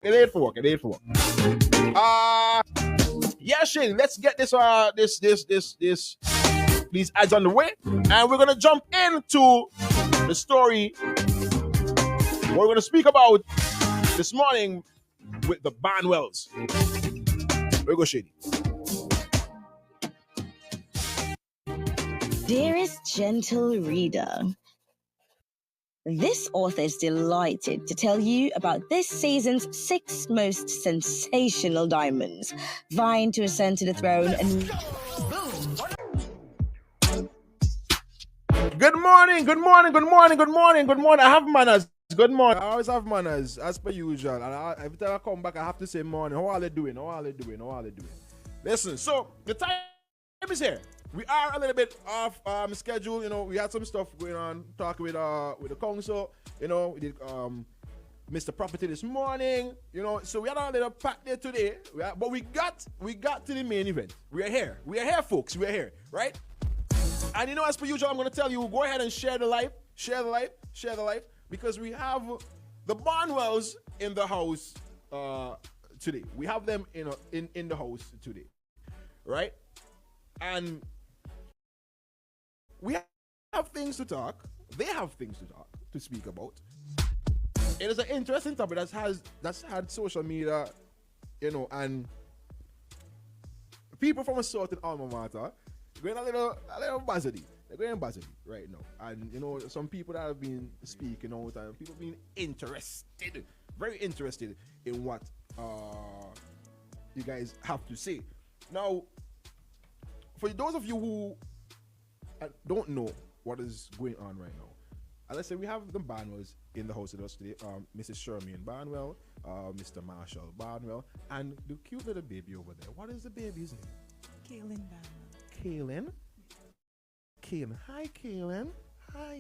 It ain't for work. It ain't for work. Yeah, Shane. Let's get this these ads on the way, and we're gonna jump into the story we're gonna speak about this morning with the Barnwells. Here we go, Shady. Dearest gentle reader, this author is delighted to tell you about this season's 6 most sensational diamonds, vying to ascend to the throne and... Good morning, good morning, good morning, good morning, good morning. I have manners. Good morning. I always have manners, as per usual. And every time I come back, I have to say morning. How are they doing? How are they doing? How are they doing? Listen, so the time is here. We are a little bit off schedule. You know, we had some stuff going on, talking with the council. You know, we did Mr. Property this morning. You know, so we had a little pack there today. But we got to the main event. We are here. We are here, folks. We are here, right? And you know, as per usual, I'm going to tell you, go ahead and share the life, because we have the Barnwells in the house today. We have them in the house today, right? And we have things to talk. They have things to speak about. It is an interesting topic that's had social media, you know, and people from a certain alma mater going a little buzzardy. They're going buzzardy right now. And, you know, some people that have been speaking all the time, people being interested, very interested in what you guys have to say. Now, for those of you who don't know what is going on right now, as I said, we have the Barnwells in the house with us today. Mrs. Sherman Barnwell, Mr. Marshall Barnwell, and the cute little baby over there. What is the baby's name? Kaylin Barnwell. Kaylin. Hi, Kaylin. Hi.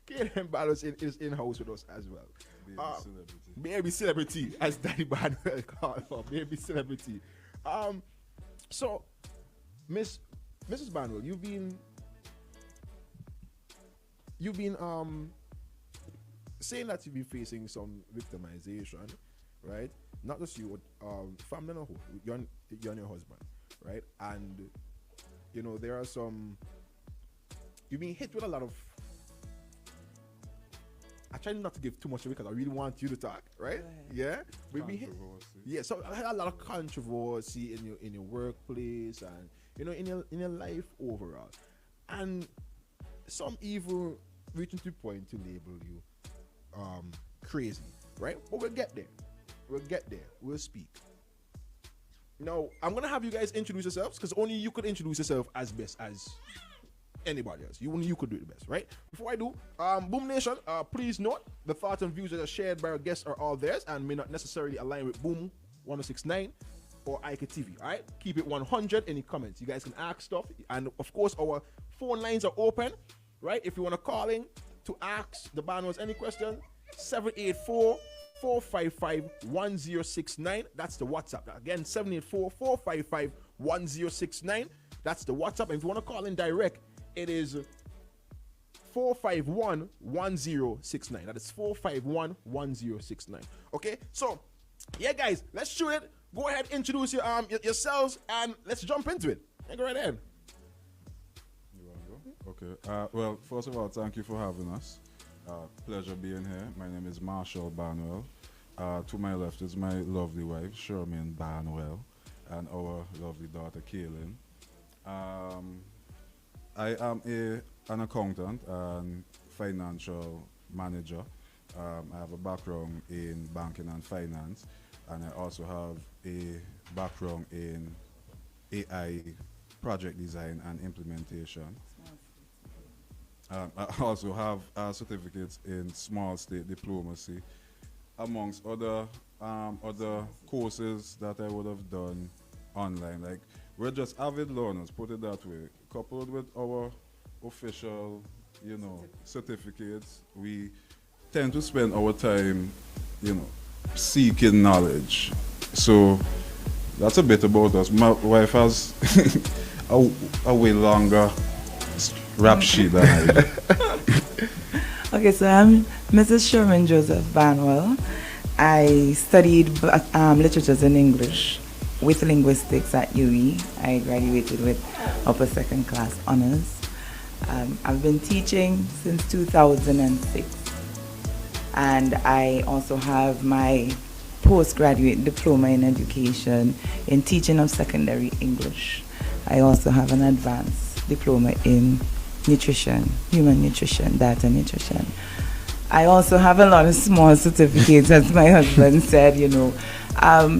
Kaylin Barnwell is in house with us as well. Baby celebrity, as Daddy Barnwell called her. Baby celebrity. So, Mrs. Barnwell, you've been saying that you've been facing some victimization, right? Not just you, family and whole. You and your husband, right? And you know there are some. You've been hit with a lot of. I try not to give too much away because I really want you to talk, right? Yeah, we've been hit. Yeah, so I had a lot of controversy in your workplace and you know in your life overall, and some even reaching to the point to label you crazy, right? But we'll get there. We'll speak. Now, I'm gonna have you guys introduce yourselves because only you could introduce yourself as best as anybody else. You could do it the best, right? Before I do, Boom Nation, please note the thoughts and views that are shared by our guests are all theirs and may not necessarily align with Boom 1069 or IK TV. All right, keep it 100. Any comments? You guys can ask stuff, and of course, our phone lines are open. Right? If you want to call in to ask the Barnwells any question, 784-455-1069. That's the WhatsApp. Again, 784-455-1069. That's the WhatsApp. And if you want to call in direct, it is 451-1069. That is 451-1069. Okay? So, yeah, guys, let's shoot it. Go ahead, introduce yourselves, and let's jump into it. Go right ahead. Okay. Well, first of all, thank you for having us. Pleasure being here. My name is Marshall Barnwell. To my left is my lovely wife, Sherman Barnwell, and our lovely daughter, Kaylin. I am an accountant and financial manager. I have a background in banking and finance, and I also have a background in AI project design and implementation. I also have certificates in small state diplomacy, amongst other courses that I would have done online. Like, we're just avid learners, put it that way. Coupled with our official, you know, certificates, we tend to spend our time, you know, seeking knowledge. So that's a bit about us. My wife has a way longer rap sheet than I do. Okay, so I'm Mrs. Sherman Joseph Barnwell, I studied literatures in English with linguistics at UE. I graduated with upper second class honors. I've been teaching since 2006, and I also have my postgraduate diploma in education in teaching of secondary English. I also have an advanced diploma in nutrition, human nutrition, data nutrition. I also have a lot of small certificates, as my husband said,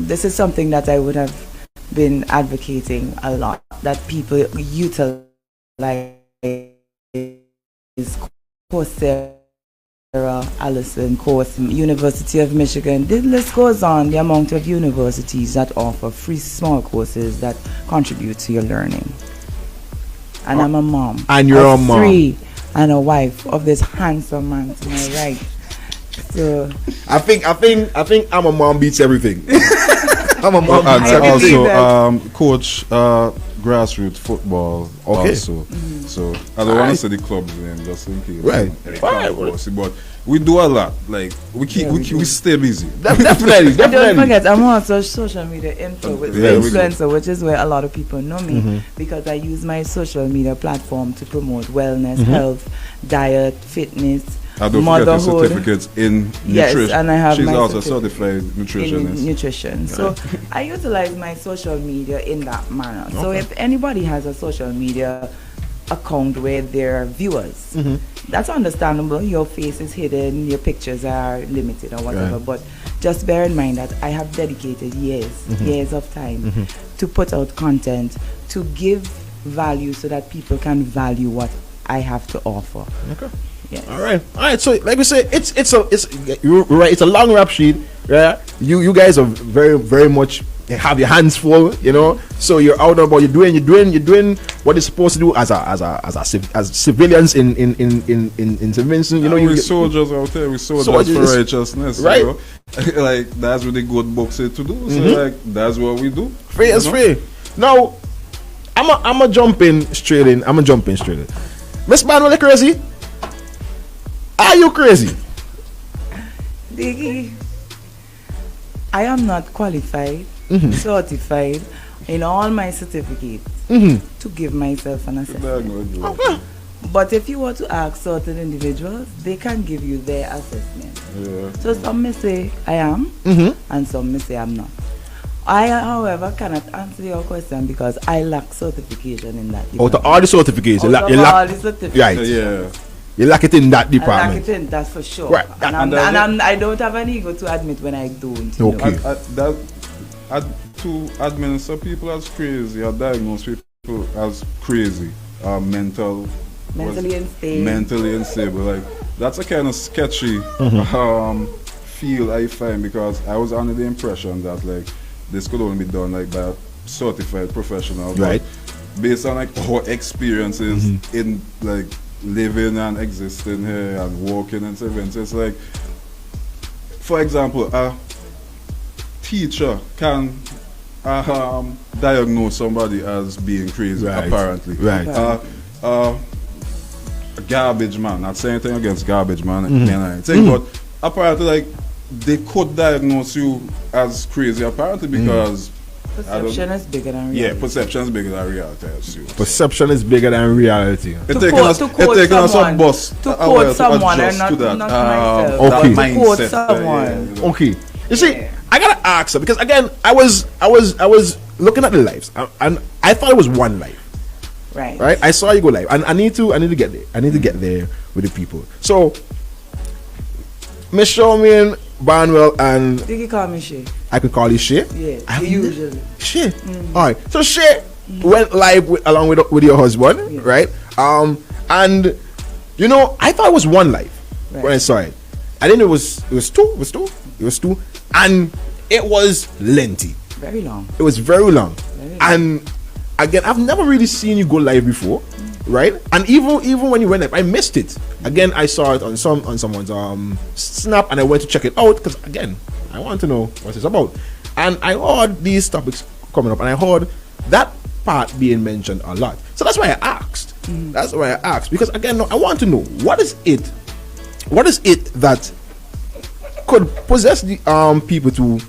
this is something that I would have been advocating a lot, that people utilize Coursera, Allison course, University of Michigan. The list goes on, the amount of universities that offer free small courses that contribute to your learning. And I'm a mom. And you're a mom. 3 and a wife of this handsome man to my right. So I think I'm a mom beats everything. I'm a mom And beats everything. also coach grassroots football also. So I don't want to say the club's name just in case. Right. But we do a lot. Like we stay busy. Definitely. and don't forget, I'm also social media influencer, which is where a lot of people know me, because I use my social media platform to promote wellness, health, diet, fitness, I don't motherhood. forget your certificates in nutrition. Yes, and I have She's my also certificate certified nutritionist. in nutrition. So I utilize my social media in that manner. So if anybody has a social media account where there are viewers, that's understandable. Your face is hidden, your pictures are limited or whatever, but just bear in mind that I have dedicated years of time to put out content to give value so that people can value what I have to offer. Okay. Yes. All right. So, like we say, you're right. It's a long rap sheet. Yeah. You guys are very, very much have your hands full. So you're out about you're doing what you're supposed to do as civilians in civilians. We soldiers out there. We soldiers for righteousness. Right. Like that's what the good book said to do. So like that's what we do. Free is free. Now, I'm a jumping straight in. Miss Manuel, crazy? Are you crazy? Diggy, I am not qualified, certified in all my certificates to give myself an assessment. Okay. But if you were to ask certain individuals, they can give you their assessment. Yeah. So some may say I am, and some may say I'm not. I, however, cannot answer your question because I lack certification in that department. Out of all the certificates, you lack all the certificates. Right. Yeah. You lack it in that I department. lack it in, that's for sure. Right. I don't have an ego to admit when I don't. Okay. To administer people as crazy or diagnose people as crazy, mentally unstable, like that's a kind of sketchy feel I find, because I was under the impression that like this could only be done like by a certified professional, right? Based on like our experiences in like living and existing here and working and events. It's like, for example, a teacher can diagnose somebody as being crazy, apparently. Right. A garbage man, not saying anything against garbage man, but apparently like they could diagnose you as crazy apparently because perception is bigger than reality. Yeah, perception is bigger than reality. Perception is bigger than reality. To quote someone, and not myself. Okay. To quote someone. Okay. You see, I gotta ask her because again, I was looking at the lives, and I thought it was one life. Right. I saw you go live, and I need to get there. I need to get there with the people. So, Miss Shawmin, Barnwell, and You can call me Shay. I can call you Shay. Yeah, usually. Shay. All right. So Shay went live along with your husband, right? And I thought it was one live when I saw it. I didn't know it was two. It was two, and it was lengthy. Very long. It was very long. And again, I've never really seen you go live before, right? And even when you went live, I missed it. Again, I saw it on someone's snap, and I went to check it out because again, I want to know what it's about. And I heard these topics coming up, and I heard that part being mentioned a lot. So that's why I asked. That's why I asked, because again, I want to know what is it that could possess the people to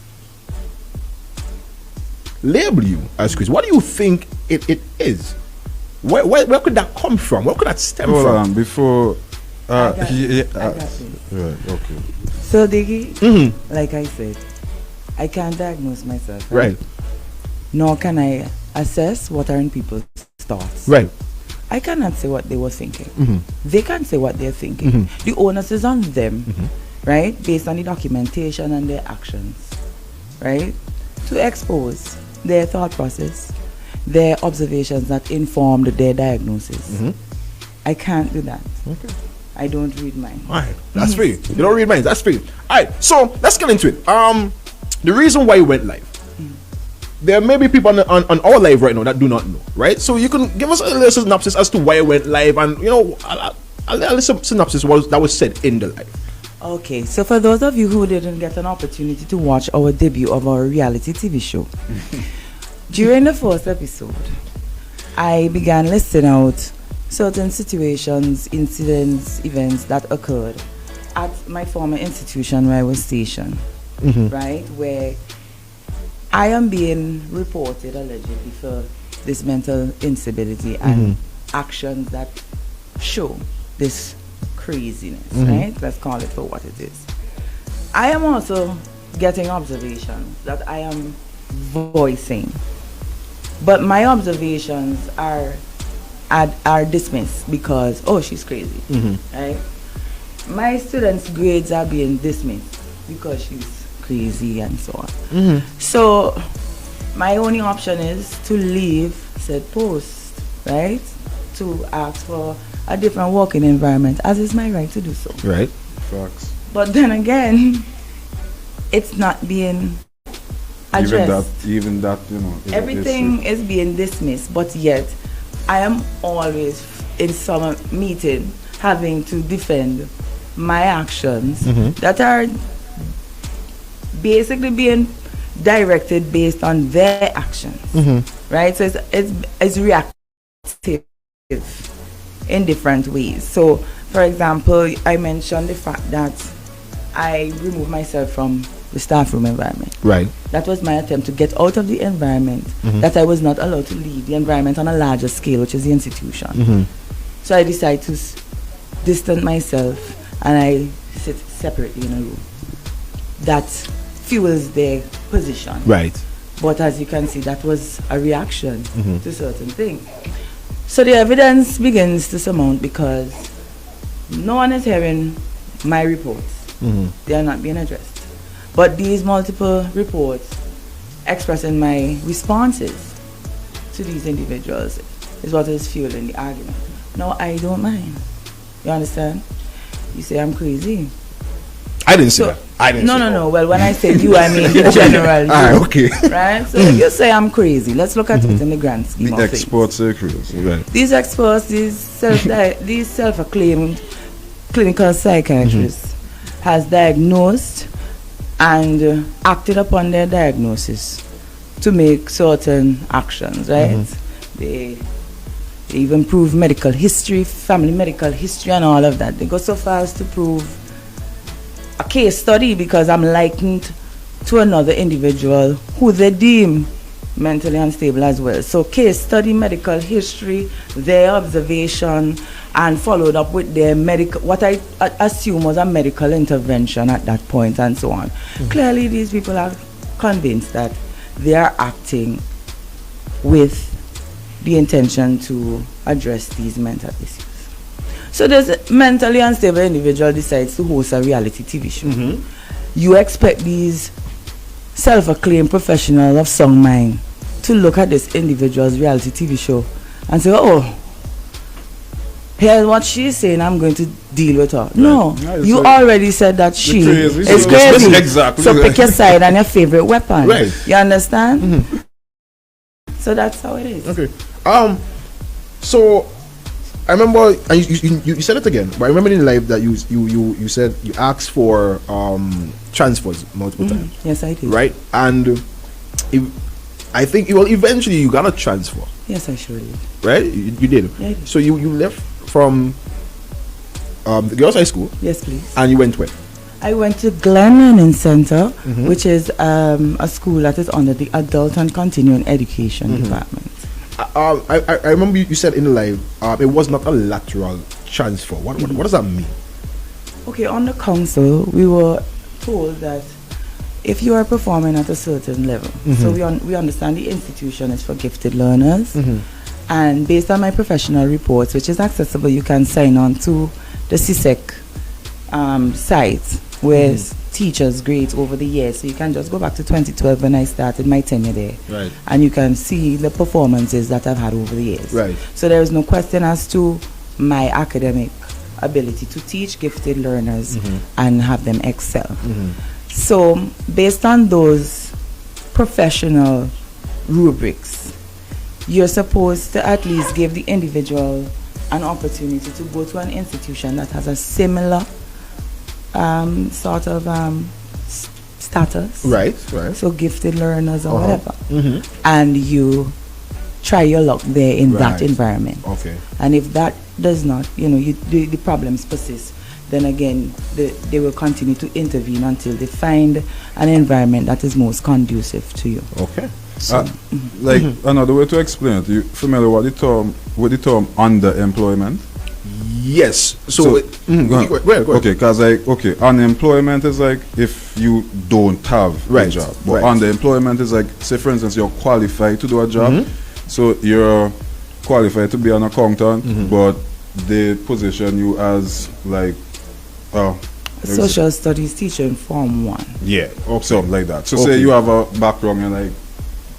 label you as crazy? What do you think it is? Where could that come from? Where could that stem Hold from? on, before. I got yeah, this. right, okay. So, Diggy, Mm-hmm. like I said, I can't diagnose myself. Right. Nor can I assess what are in people's thoughts. Right. I cannot say what they were thinking. Mm-hmm. They can't say what they're thinking. Mhm. The onus is on them, Mm-hmm. right? Based on the documentation and their actions, right? To expose their thought process, their observations that informed their diagnosis. Mm-hmm. I can't do that. Okay. I don't read mine. All right, that's free. You don't read minds, that's free. All right, so let's get into it. The reason why you went live. There may be people on our live right now that do not know, right? So you can give us a little synopsis as to why you went live, and a little synopsis that was said in the live. Okay, so for those of you who didn't get an opportunity to watch our debut of our reality TV show, during the first episode, I began listing out certain situations, incidents, events that occurred at my former institution where I was stationed, right? Where I am being reported allegedly for this mental instability and actions that show this craziness, right? Let's call it for what it is. I am also getting observations that I am voicing, but my observations are dismissed because, oh, she's crazy, right? My students' grades are being dismissed because she's crazy and so on. So my only option is to leave said post, right? To ask for a different working environment, as is my right to do so. Right. Facts. But then again, it's not being addressed. Even that, Everything is being dismissed, but yet I am always in some meeting having to defend my actions that are basically being directed based on their actions, right? So it's reactive in different ways. So, for example, I mentioned the fact that I removed myself from the staff room environment. Right. That was my attempt to get out of the environment that I was not allowed to leave, the environment on a larger scale, which is the institution. So I decided to distance myself and I sit separately in a room. That fuels their position. Right. But as you can see, that was a reaction to certain things. So the evidence begins to surmount because no one is hearing my reports. They are not being addressed. But these multiple reports expressing my responses to these individuals is what is fueling the argument. No, I don't mind. You understand? You say I'm crazy. I didn't say that. I didn't say that. No. Well, when I say you, I mean the general you. Ah, okay. Right? So if you say I'm crazy, let's look at it in the grand scheme The of things. experts say crazy. Right. These experts, these self-acclaimed clinical psychiatrists has diagnosed and acted upon their diagnosis to make certain actions, right? They even prove medical history, family medical history and all of that. They go so far as to prove a case study because I'm likened to another individual who they deem mentally unstable as well. So case study, medical history, their observation, and followed up with their medical, what I assume was a medical intervention at that point and so on. Clearly these people are convinced that they are acting with the intention to address these mental issues. So this mentally unstable individual decides to host a reality TV show. You expect these self-acclaimed professionals of song mind to look at this individual's reality TV show and say, oh, here's what she's saying, I'm going to deal with her. No, you already said that she is crazy. Exactly. So pick your side and your favorite weapon. Right. You understand? So that's how it is. Okay. So I remember, and you said it again, but I remember in live that you said you asked for transfers multiple times. Yes, I did. Right, and I think eventually you got a transfer. Yes, I sure did. Right, you did. Yeah, I did. So you left from the girls' high school. Yes, please. And you went where? I went to Glen Learning Center, which is a school that is under the Adult and Continuing Education Department. I remember you said in the live, it was not a lateral transfer. What does that mean? Okay, on the council, we were told that if you are performing at a certain level, so we understand the institution is for gifted learners, and based on my professional reports, which is accessible, you can sign on to the CSEC site with teachers' grades over the years. So you can just go back to 2012 when I started my tenure there, right? And you can see the performances that I've had over the years, right? So there is no question as to my academic ability to teach gifted learners and have them excel. So based on those professional rubrics, you're supposed to at least give the individual an opportunity to go to an institution that has a similar sort of status. Right. So gifted learners or whatever. And you try your luck there in that environment. Okay. And if that does not, the problems persist, then again, they will continue to intervene until they find an environment that is most conducive to you. Okay. So, another way to explain it, you familiar with the term underemployment? Yes. So, go ahead. Okay, because unemployment is like if you don't have a job. But underemployment is like, say for instance, you're qualified to do a job. So you're qualified to be an accountant, but they position you as like social studies teacher in Form 1. Yeah. Okay. Something like that. So say you have a background in like,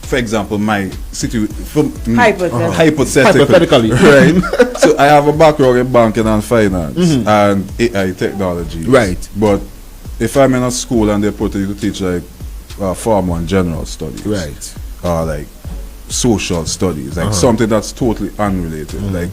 for example, my hypothetically, right? So I have a background in banking and finance and AI technology, right? But if I'm in a school and they put you to teach like Form 1 general studies, right, or like social studies, like something that's totally unrelated, like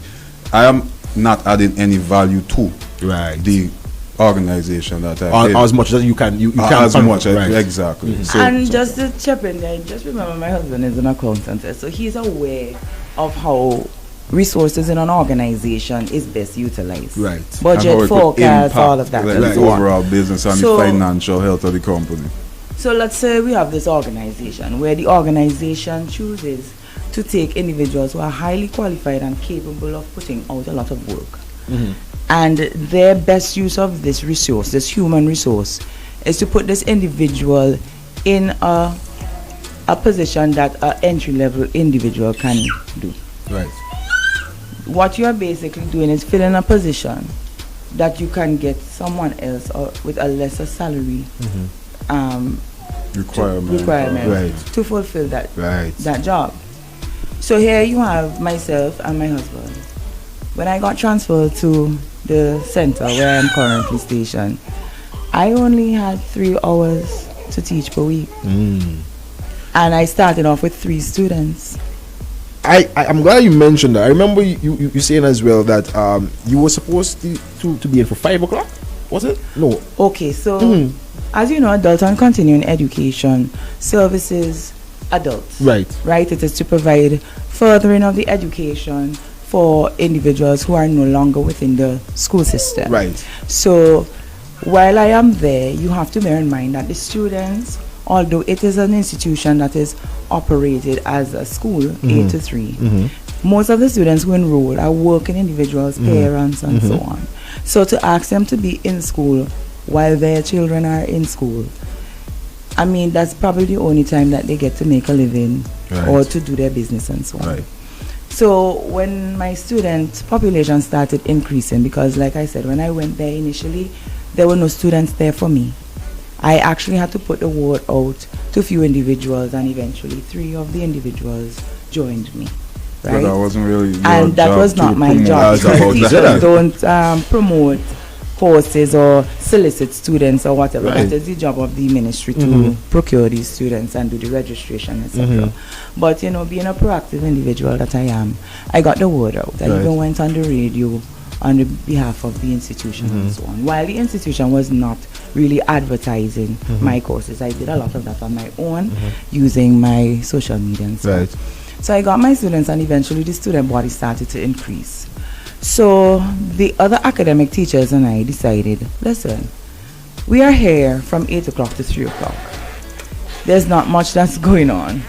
I am not adding any value to the organization that I as much as you can as much exactly. So, and just to chip in there, just remember my husband is an accountant, so he's aware of how resources in an organization is best utilized, right? Budget, forecast, all of that, like the overall business and the financial health of the company. So let's say we have this organization where the organization chooses to take individuals who are highly qualified and capable of putting out a lot of work. And their best use of this resource, this human resource, is to put this individual in a position that an entry-level individual can do. Right. What you are basically doing is filling a position that you can get someone else with a lesser salary requirement to fulfill that job. So here you have myself and my husband. When I got transferred to the center where I'm currently stationed, I only had 3 hours to teach per week. And I started off with 3 students. I'm glad you mentioned that. I remember you saying as well that you were supposed to be in for 5 o'clock, was it? No. Okay, so as you know, adult and continuing education services adults. Right. It is to provide furthering of the education for individuals who are no longer within the school system. Right. So while I am there, you have to bear in mind that the students, although it is an institution that is operated as a school, 8 to 3, most of the students who enroll are working individuals, parents, and so on. So to ask them to be in school while their children are in school, I mean, that's probably the only time that they get to make a living or to do their business and so on. Right. So when my student population started increasing, because like I said, when I went there initially, there were no students there for me. I actually had to put the word out to a few individuals, and eventually 3 of the individuals joined me. Right? But that wasn't really your and that job was not my job. Teachers don't promote courses or solicit students or whatever. That is the job of the ministry to procure these students and do the registration, etc. But being a proactive individual that I am, I got the word out. I even went on the radio on the behalf of the institution and so on. While the institution was not really advertising my courses, I did a lot of that on my own using my social media and so on. So I got my students, and eventually the student body started to increase. So the other academic teachers and I decided, listen, We are here from 8 o'clock to 3 o'clock. There's not much that's going on.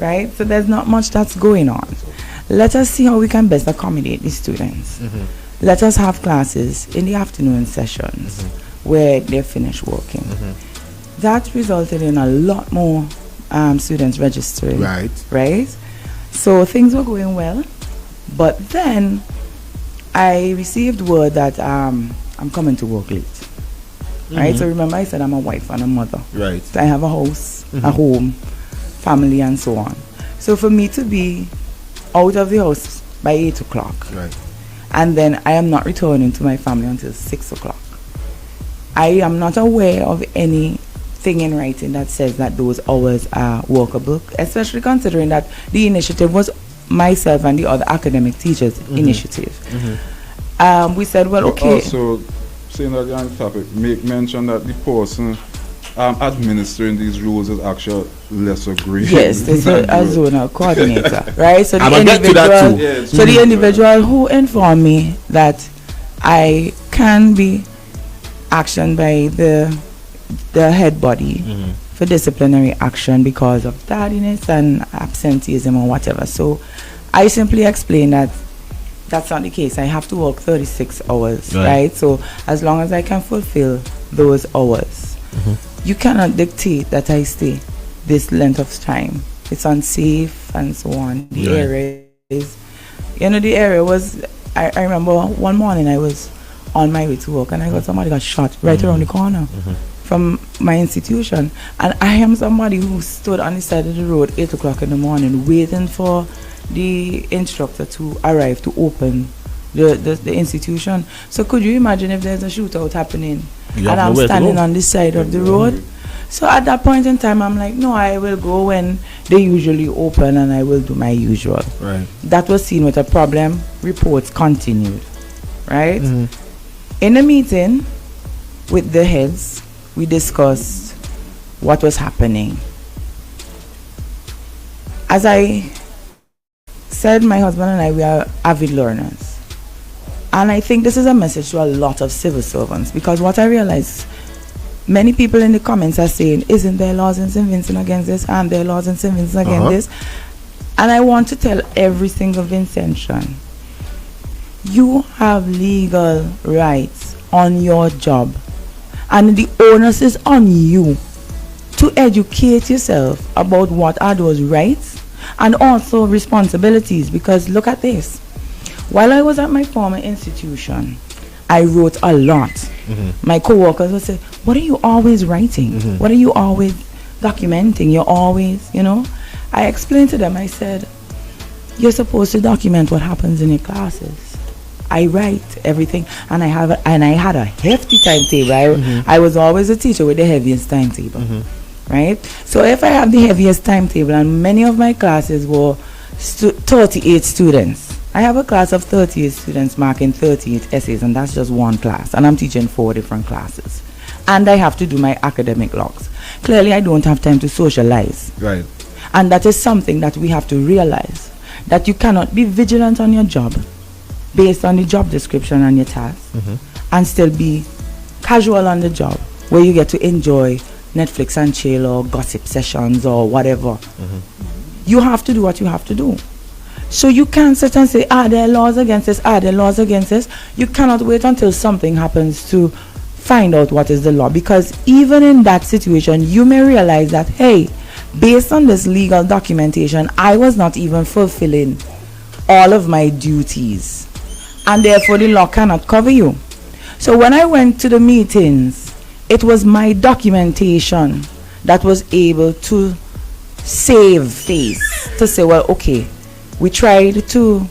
Right? So there's not much that's going on. Let us see how we can best accommodate the students. Let us have classes in the afternoon sessions where they finish working. That resulted in a lot more students registering. Right? So things were going well. But then I received word that I'm coming to work late. Right? So remember I said I'm a wife and a mother. Right. So I have a house, a home, family and so on. So for me to be out of the house by 8 o'clock, and then I am not returning to my family until 6 o'clock, I am not aware of anything in writing that says that those hours are workable, especially considering that the initiative was myself and the other academic teachers' initiative. We said, well, okay. Also, saying that on the topic, make mention that the person administering these rules is actually lesser grade. Yes, there's a zonal coordinator, right? So I'm get to that too. So the individual who informed me that I can be actioned by the head body for disciplinary action because of tardiness and absenteeism or whatever. So I simply explained that that's not the case. I have to work 36 hours, right? So as long as I can fulfill those hours, you cannot dictate that I stay this length of time. It's unsafe and so on. The area is, the area was, I remember one morning I was on my way to work and I got somebody got shot right around the corner from my institution. And I am somebody who stood on the side of the road 8 o'clock in the morning waiting for the instructor to arrive to open the institution. So could you imagine if there's a shootout happening and I'm standing on this side of the road? So at that point in time, I'm like, no, I will go when they usually open and I will do my usual. That was seen with a problem. Reports continued, right? In the meeting with the heads, we discussed what was happening. As I said, my husband and I, we are avid learners. And I think this is a message to a lot of civil servants, because what I realize, many people in the comments are saying, isn't there laws in St. Vincent against this? Aren't there laws in St. Vincent against this? And I want to tell every single Vincentian, you have legal rights on your job, and the onus is on you to educate yourself about what are those rights and also responsibilities. Because look at this. While I was at my former institution, I wrote a lot. My co-workers would say, what are you always writing? What are you always documenting? You're always, I explained to them, I said, you're supposed to document what happens in your classes. I write everything, and I had a hefty timetable. I was always a teacher with the heaviest timetable, right? So if I have the heaviest timetable, and many of my classes were 38 students, I have a class of 38 students marking 38 essays, and that's just one class, and I'm teaching 4 different classes, and I have to do my academic logs. Clearly, I don't have time to socialize, right? And that is something that we have to realize, that you cannot be vigilant on your job based on the job description and your tasks, and still be casual on the job where you get to enjoy Netflix and chill or gossip sessions or whatever. You have to do what you have to do. So you can't sit and say, there are laws against this, there are laws against this. You cannot wait until something happens to find out what is the law, because even in that situation, you may realize that, hey, based on this legal documentation, I was not even fulfilling all of my duties, and therefore the law cannot cover you. So when I went to the meetings, it was my documentation that was able to save face, to say, well, okay, we tried to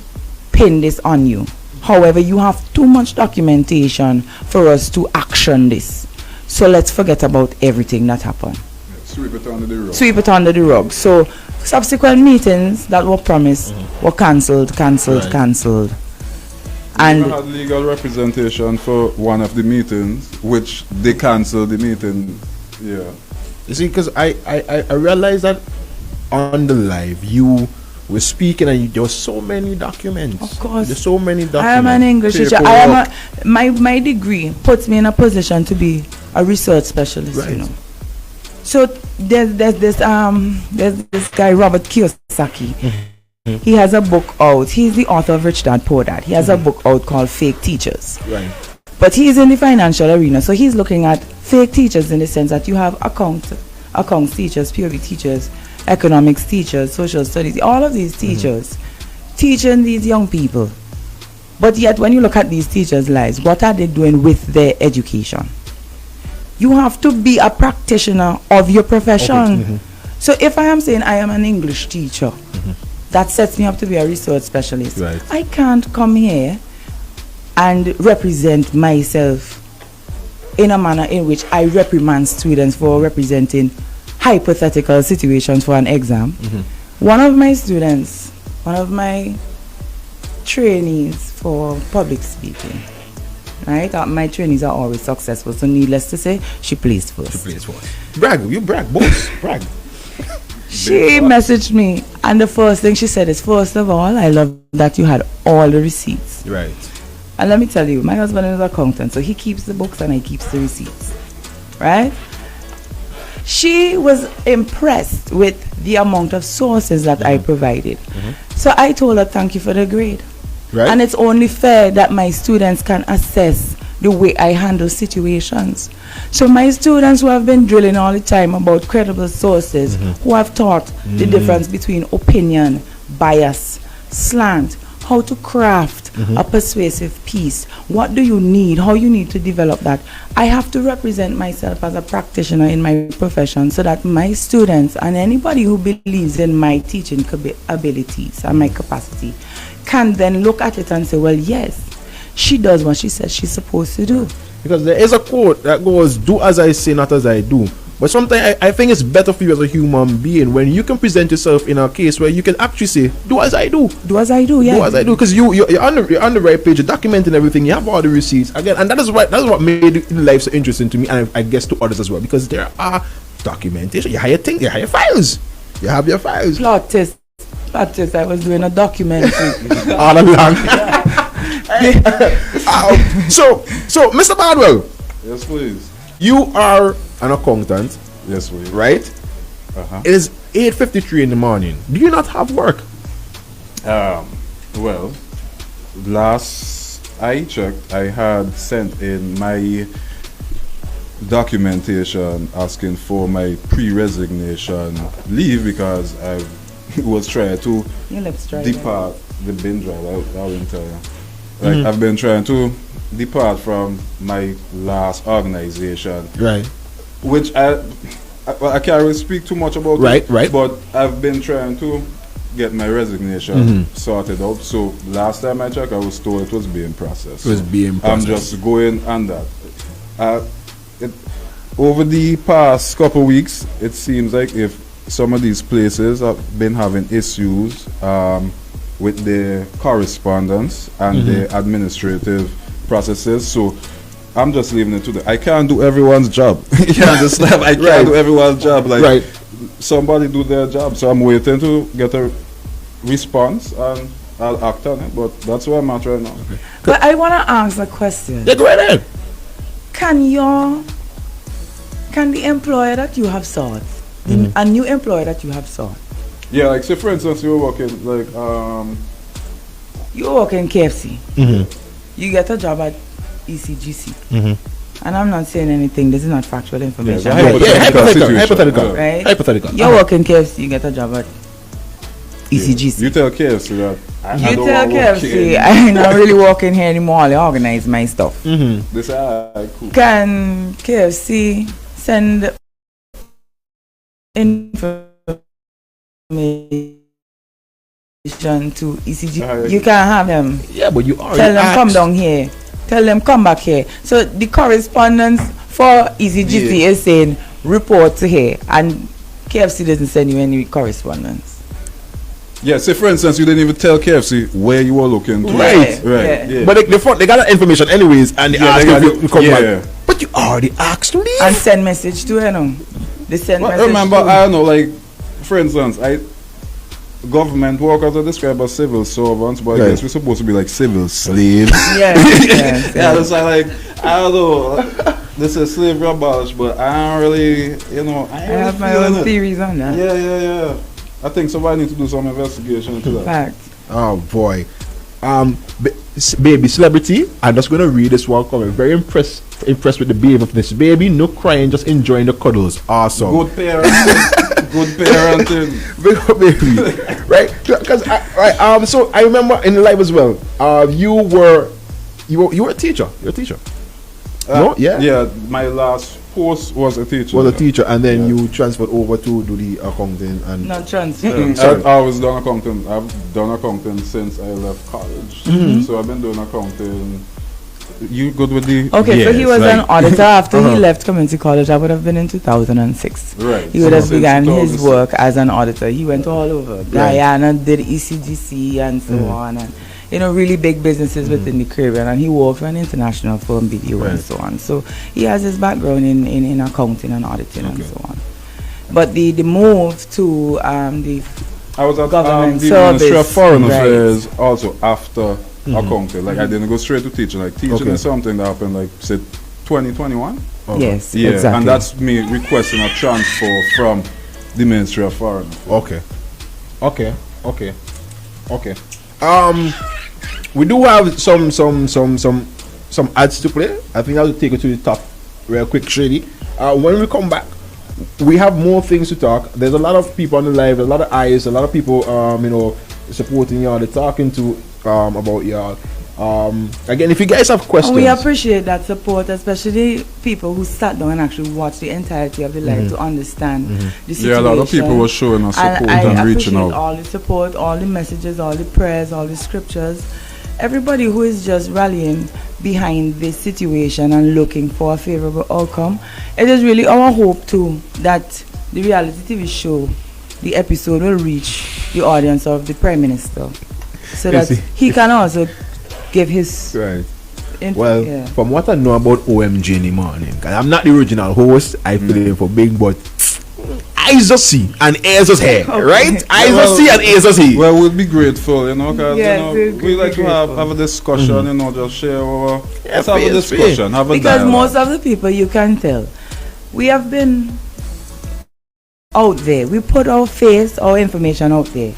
pin this on you. However, you have too much documentation for us to action this. So let's forget about everything that happened. Sweep it under the rug. Sweep it under the rug. So subsequent meetings that were promised were cancelled. And you had legal representation for one of the meetings, which they cancelled the meeting. Yeah. You see, because I realized that on the live, you we're speaking, and there were so many documents. Of course. There's so many documents. I am an English teacher. I am my degree puts me in a position to be a research specialist, right. you know. So there's this guy Robert Kiyosaki. Mm-hmm. He has a book out. He's the author of Rich Dad Poor Dad. He has a book out called Fake Teachers. Right. But he's in the financial arena, so he's looking at fake teachers in the sense that you have accounts teachers, POV teachers, economics teachers, social studies, all of these teachers teaching these young people. But yet when you look at these teachers' lives, what are they doing with their education? You have to be a practitioner of your profession. Okay. So if I am saying I am an English teacher, that sets me up to be a research specialist. Right. I can't come here and represent myself in a manner in which I reprimand students for representing hypothetical situations for an exam. One of my students, one of my trainees for public speaking, right? My trainees are always successful, so needless to say, she placed first. Brag, you brag, boss, brag. She messaged me, and the first thing she said is, first of all, I love that you had all the receipts. Right. And let me tell you, my husband is an accountant, so he keeps the books and I keeps the receipts, right? She was impressed with the amount of sources that I provided. So I told her, thank you for the grade. Right. And it's only fair that my students can assess the way I handle situations. So my students who have been drilling all the time about credible sources, who have taught the difference between opinion, bias, slant, how to craft a persuasive piece, what do you need, how you need to develop that. I have to represent myself as a practitioner in my profession so that my students and anybody who believes in my teaching abilities and my capacity can then look at it and say, well, yes, she does what she says she's supposed to do. Because there is a quote that goes, do as I say, not as I do. But sometimes I think it's better for you as a human being when you can present yourself in a case where you can actually say, do as I do. Do as I do, yeah. Do as I do. Because you're on the right page, you're documenting everything, you have all the receipts. Again, and that is what made life so interesting to me, and I guess to others as well. Because there are documentation. You have your files. You have your files. Plot twist, I was doing a documentary. All along. So, Mr. Bardwell. Yes, please. You are an accountant. Yes, please. Right? It is 8:53 in the morning. Do you not have work? Well, last I checked, I had sent in my documentation asking for my pre-resignation leave because I was trying to depart the bin drive. I will tell you. Like I've been trying to depart from my last organization, right? Which I can't really speak too much about, right? But I've been trying to get my resignation sorted out. So last time I checked, I was told it was being processed. I'm just going on that. Over the past couple weeks, it seems like if some of these places have been having issues with the correspondence and the administrative processes, so I'm just leaving it to them. I can't do everyone's job. You understand? I can't do everyone's job. Like somebody do their job. So I'm waiting to get a response and I'll act on it. But that's where I'm at right now. Okay. But I want to ask a question. Yeah, go ahead. Can the employer that you have sought, a new employer that you have sought? Yeah, like say for instance you were working like you work in KFC. You get a job at ECGC. And I'm not saying anything, this is not factual information. Hypothetical. Right? Hypothetical. You work in KFC, you get a job at ECGC. You tell KFC that I don't tell KFC I'm not really working here anymore, I organize my stuff. This cool. Can KFC send information to ECG? You can't have them. Yeah, but you already tell them come down here. Tell them come back here. So the correspondence for ECGC is saying report to here, and KFC doesn't send you any correspondence. Yeah, say for instance you didn't even tell KFC where you were looking to. Right. Yeah. But they got that information anyways, and they ask you to come back. But you already asked to leave. And send message to her, no? They send message. Remember, I don't know, like for instance, government workers are described as civil servants, but I Right. guess we're supposed to be like civil slaves. Yes. Yeah, it's like I don't know. This is slavery abolished, but I don't really, you know, I have my own theories on that. Yeah. I think somebody needs to do some investigation into that. Fact. Oh boy. Baby celebrity. I'm just gonna read this one comment. Very impressed with the behavior of this baby. No crying, just enjoying the cuddles. Awesome. Good parenting. Good parenting. Big up, baby. Right? Because so I remember in life as well. You were a teacher. You're a teacher. No? Yeah. Yeah. My last post was a teacher. Was a teacher, and then you transferred over to do the accounting and. Not transfer. I was done accounting. I've done accounting since I left college. So I've been doing accounting. You good with the? Okay, so he was like- an auditor after he left community college. That would have been in 2006. Right. He would have Since began his 2006. work as an auditor. He went all over. Guyana, did ECGC and so on, and really big businesses within the Caribbean. And he worked for an international firm, BDO, and so on. So he has his background in accounting and auditing and so on. But the move to the I was at government the Ministry of service, Foreign right. Affairs also after accounting. Like I didn't go straight to teaching. Like teaching is something that happened like say 2021. yes, Yeah, exactly. and that's me requesting a transfer from the Ministry of Foreign Affairs. Okay. We do have some ads to play. I think I'll take it to the top real quick, Shady. When we come back, we have more things to talk. There's a lot of people on the live, there's a lot of eyes, a lot of people supporting y'all, they're talking to about y'all. Again, if you guys have questions, And we appreciate that support, especially people who sat down and actually watched the entirety of the live to understand the situation. Yeah, a lot of people were showing us support I and reaching appreciate out. all the support, all the messages, all the prayers, all the scriptures. Everybody who is just rallying behind this situation and looking for a favorable outcome. It is really our hope too that the reality TV show, the episode, will reach the audience of the Prime Minister, so that he can also give his right. From what I know about OMG in the morning, 'cause I'm not the original host, I fill in for Big, but eyes just see and ears just hear, right? Eyes just see and ears just hear. Well, we'll be grateful, because Yes, we like to have a discussion, just share our. Let's have a discussion, have a because dialogue. most of the people, you can tell, we have been out there. We put our face, our information out there.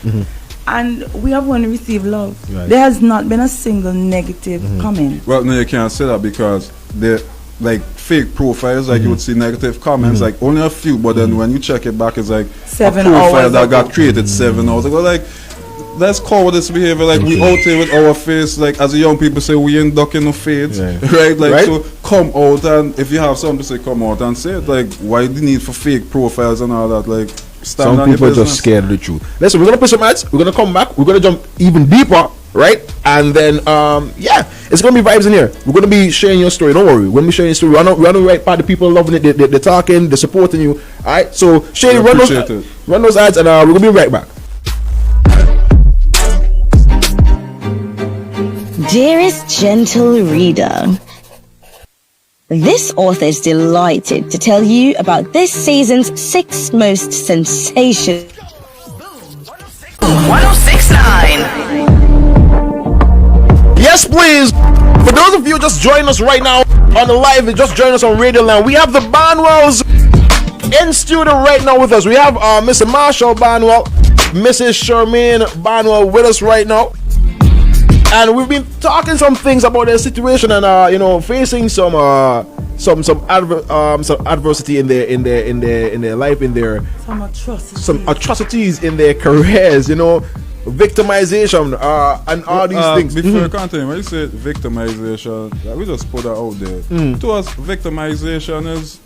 And we have only received love. Right. There has not been a single negative comment. Well, no, you can't say that because they're like fake profiles. Like you would see negative comments, like only a few. But then when you check it back, it's like 7 a profile hours that ago. got created 7 hours ago. Like let's call this behavior. Like we out here with our face. Like as the young people say, we ain't ducking no fades, right? Like Right. so, come out and if you have something to say, come out and say it. Like why the need for fake profiles and all that? Like stand Some on your people are business. just scared of the truth. Listen, we're gonna put some ads. We're gonna come back. We're gonna jump even deeper, right? And then, it's gonna be vibes in here. We're gonna be sharing your story. Don't worry, we're gonna be sharing your story. We're on the right part. The people are loving it. They're talking. They're supporting you. All right. So, Shady, We run appreciate it. those ads, and we're gonna be right back. Dearest gentle reader, this author is delighted to tell you about this season's 6 most sensational. 1069. Yes, please. For those of you just joining us right now on the live, just join us on Radio Land. We have the Barnwells in studio right now with us. We have Mr. Marshall Barnwell, Mrs. Charmaine Barnwell with us right now. And we've been talking some things about their situation and facing some adversity in their life, in their Some atrocities. in their careers, victimization and all these things. Before you continue, when you say victimization, we just put that out there. To us, victimization is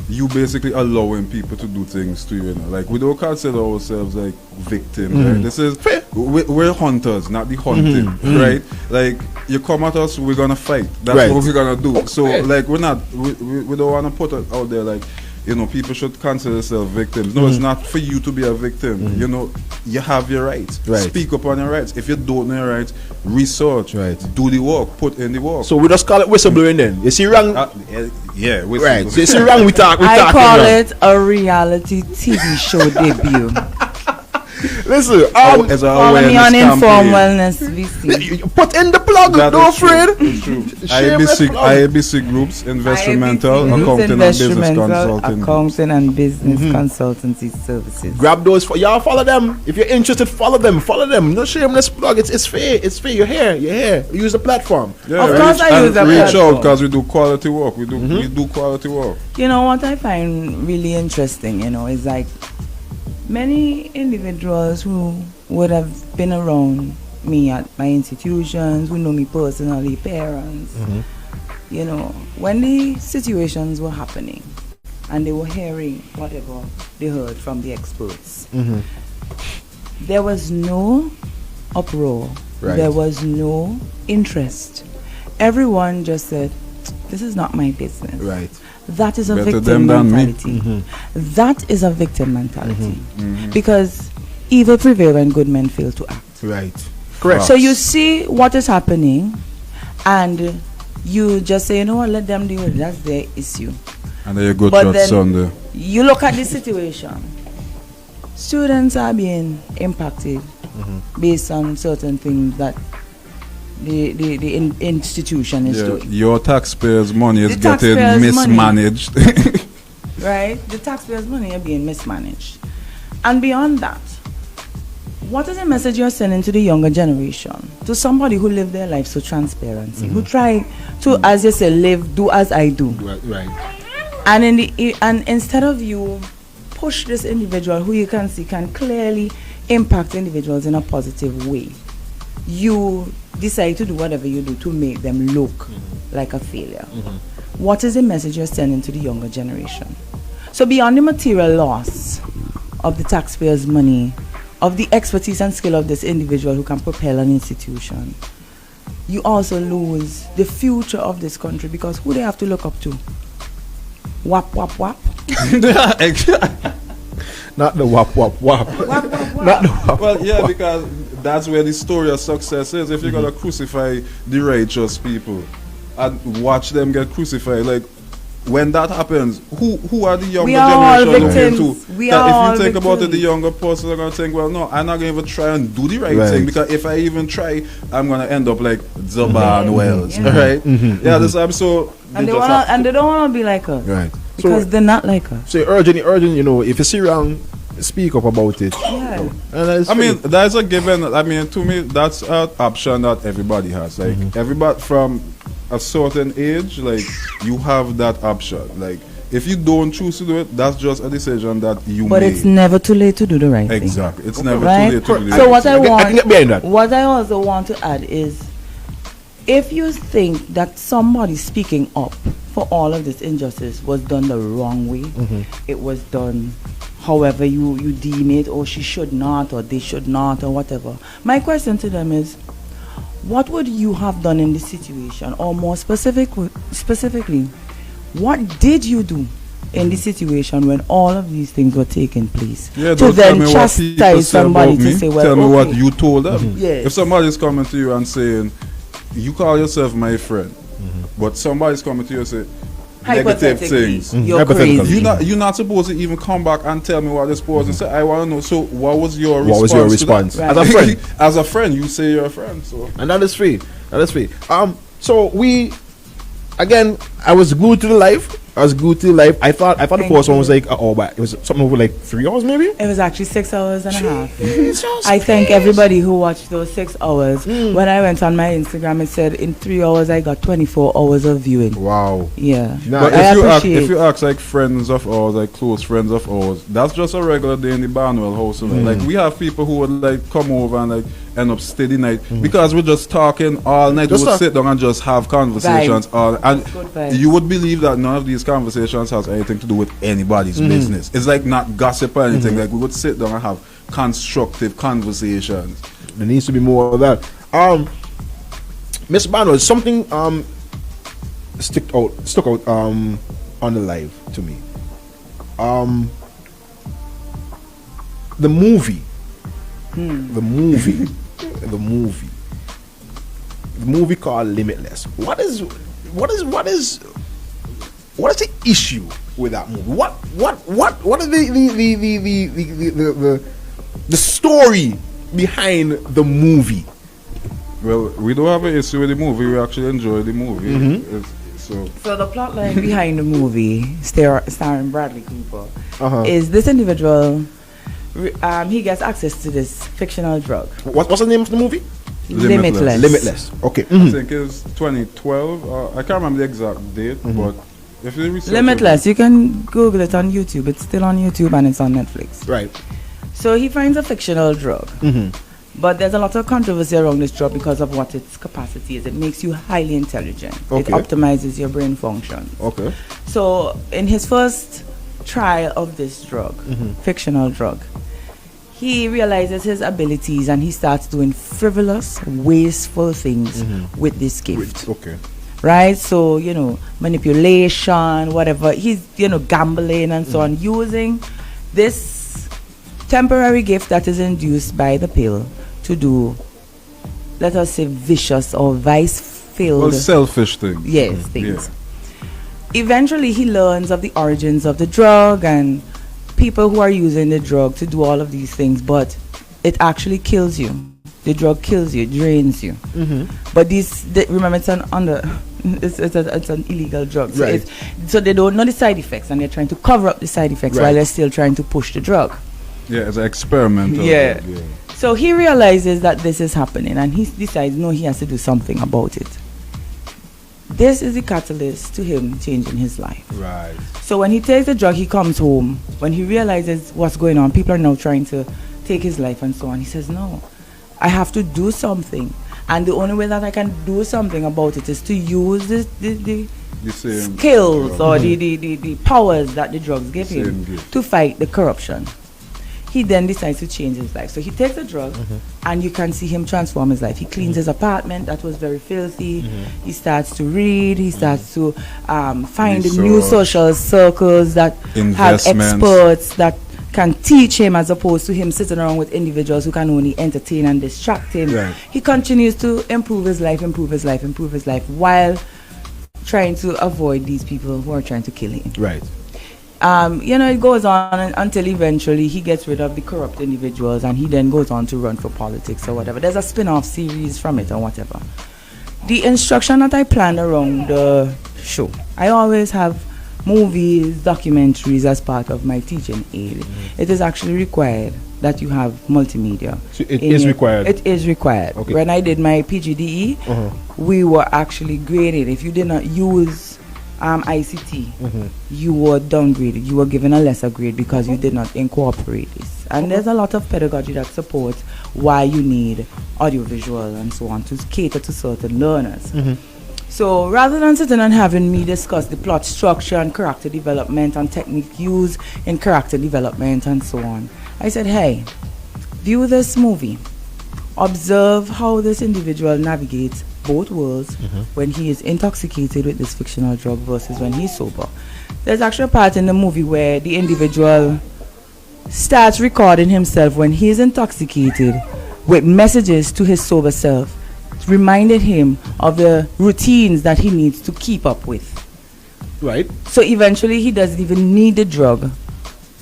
you basically allowing people to do things to you. Like we don't consider ourselves like victims. Right? This is we're hunters, not the hunted, right? Like you come at us, we're gonna fight. That's Right. what we're gonna do. So like we don't want to put it out there like. People should consider themselves victims. No, it's not for you to be a victim. You have your rights. Right. Speak up on your rights. If you don't know your rights, research. Right. Do the work. Put in the work. So we just call it whistleblowing then. You see wrong? Yeah. Right. So you see wrong, we talk. I call wrong. it a reality TV show debut. Listen, as a Follow me on awareness Inform campaign. Wellness VC. put in the plug, That don't is true. afraid. It's true. Shameless IABC, plug. IABC Groups, Investmental, IABC Accounting and Business Investmental, Consulting. Accounting and Business Consultancy Services. Grab those for y'all. Follow them if you're interested. Follow them. No shameless plug. It's fair. It's fair. You're here. Use the platform. Yeah, Of course I use the reach platform. out because we do quality work. We do quality work. You know what I find really interesting, is like many individuals who would have been around me at my institutions, who know me personally, parents, when the situations were happening and they were hearing whatever they heard from the experts, there was no uproar. Right. There was no interest. Everyone just said, this is not my business. Right. That is a Better victim them than me. mentality. That is a victim mentality. Because evil prevail when good men fail to act. Right. Correct. So you see what is happening and you just say, let them deal with it. That's their issue. And then you go But to then Sunday. you look at the situation. Students are being impacted based on certain things that the institution is doing. Your taxpayers' money is The getting taxpayers' money. mismanaged. Right? The taxpayers' money are being mismanaged. And beyond that, what is the message you're sending to the younger generation? To somebody who lived their life so transparency, who try to, as you say, do as I do. Right. And instead of you push this individual who you can see can clearly impact individuals in a positive way, you decide to do whatever you do to make them look like a failure. What is the message you're sending to the younger generation? So beyond the material loss of the taxpayers' money, of the expertise and skill of this individual who can propel an institution, you also lose the future of this country, because who they have to look up to? Wap, wap, wap. Not the wap. Wap, wap, wap. Not the wap. Well, yeah, because that's where the story of success is. If you're gonna crucify the righteous people and watch them get crucified, like when that happens, who are the younger We are all generation looking victims. to? We That are if all you think about it, the victims. younger person are gonna think, well, no, I'm not gonna even try and do the right Right. thing, because if I even try, I'm gonna end up like Zaban Wells, Yeah. right? Yeah, this I'm so. And they just wanna, have- and they don't want to be like us, Right. because they're not like us. So urgent, if you see wrong, speak up about it. Yeah. And that's I mean, fair. that's a given. I mean, to me, that's an option that everybody has. Like, everybody from a certain age, like, you have that option. Like, if you don't choose to do it, that's just a decision that you But made. it's never too late to do the right thing. Exactly. It's never Right? too late to do So it. what I I can get behind that. what I also want to add is, if you think that somebody speaking up for all of this injustice was done the wrong way, it was done however you deem it, or she should not, or they should not, or whatever. My question to them is, what would you have done in this situation? Or more specifically, what did you do in this situation when all of these things were taking place? Yeah, To don't tell then me what people chastise say somebody about to me. say, well, tell me what okay. you told them. Yes. If somebody's coming to you and saying, you call yourself my friend, but somebody's coming to you and say negative Hypothetically, things. you're Hypothetically. crazy. You're not supposed to even come back and tell me what this person said. I want to know. So, what was your What response? was your to response? that? As a friend. As a friend, you say you're a friend. So, And that is fair. So I was glued to the life. I thought the Thank first one you. was like but it was something over like 3 hours maybe. It was actually 6 hours and a half. Jesus I thank Christ. everybody who watched those 6 hours. When I went on my Instagram, it said in 3 hours I got 24 hours of viewing. Wow. Yeah. Nah, but I if appreciate. you ask like friends of ours, like close friends of ours, that's just a regular day in the Barnwell house. You know? Like we have people who would like come over and like end up stay the night because we're just talking all night. Just We would talk. sit down and just have conversations. And Good vibes. you would believe that none of these conversations has anything to do with anybody's business. It's like not gossip or anything. Like we would sit down and have constructive conversations. There needs to be more of that. Miss Barnwell, something stuck out on the live to me. The movie. The movie called Limitless. What is the issue with that movie? What are the story behind the movie. Well, we don't have an issue with the movie. We actually enjoy the movie. Mm-hmm. So the plot line behind the movie, starring Bradley Cooper, Uh-huh. is this individual. He gets access to this fictional drug. What's the name of the movie? Limitless. Limitless. Okay. I think it's 2012. I can't remember the exact date, but if you research Limitless. You can Google it on YouTube. It's still on YouTube and it's on Netflix. Right. So he finds a fictional drug. But there's a lot of controversy around this drug because of what its capacity is. It makes you highly intelligent. It Okay. optimizes your brain function. Okay. So in his first trial of this drug, fictional drug, he realizes his abilities and he starts doing frivolous, wasteful things with this gift. Okay. Right? So, you know, manipulation, whatever. He's, you know, gambling and so on, using this temporary gift that is induced by the pill to do, let us say, vicious or vice-filled. well, selfish thing. Yes, things. Eventually, he learns of the origins of the drug and people who are using the drug to do all of these things, but it actually kills you. The drug kills you, drains you. But remember, it's it's an illegal drug. So, Right. So they don't know the side effects, and they're trying to cover up the side effects while Right. they're still trying to push the drug. Yeah, it's an experiment. Yeah. So he realizes that this is happening, and he decides, no, he has to do something about it. This is the catalyst to him changing his life. Right. So when he takes the drug, he comes home. When he realizes what's going on, people are now trying to take his life and so on. He says, no, I have to do something. And the only way that I can do something about it is to use the same skills or the powers that the drugs give Same him gift. to fight the corruption. He then decides to change his life. So he takes the drug, and you can see him transform his life. He cleans his apartment that was very filthy. He starts to read. He starts to find the new Research. social circles that have Investments. experts that can teach him, as opposed to him sitting around with individuals who can only entertain and distract him. Right. He continues to improve his life while trying to avoid these people who are trying to kill him. Right. You know, it goes on until eventually he gets rid of the corrupt individuals, and he then goes on to run for politics or whatever. There's a spin-off series from it or whatever. The instruction that I planned around the show, I always have movies, documentaries as part of my teaching aid. It is actually required that you have multimedia. So it is required. It is required. Okay. When I did my PGDE, we were actually graded. If you did not use ICT, you were downgraded. You were given a lesser grade because you did not incorporate this. And there's a lot of pedagogy that supports why you need audiovisual and so on to cater to certain learners. So rather than sitting and having me discuss the plot structure and character development and technique used in character development and so on, I said, hey, view this movie. Observe how this individual navigates both worlds when he is intoxicated with this fictional drug versus when he's sober. There's actually a part in the movie where the individual starts recording himself when he is intoxicated with messages to his sober self, reminding him of the routines that he needs to keep up with. Right. So eventually he doesn't even need the drug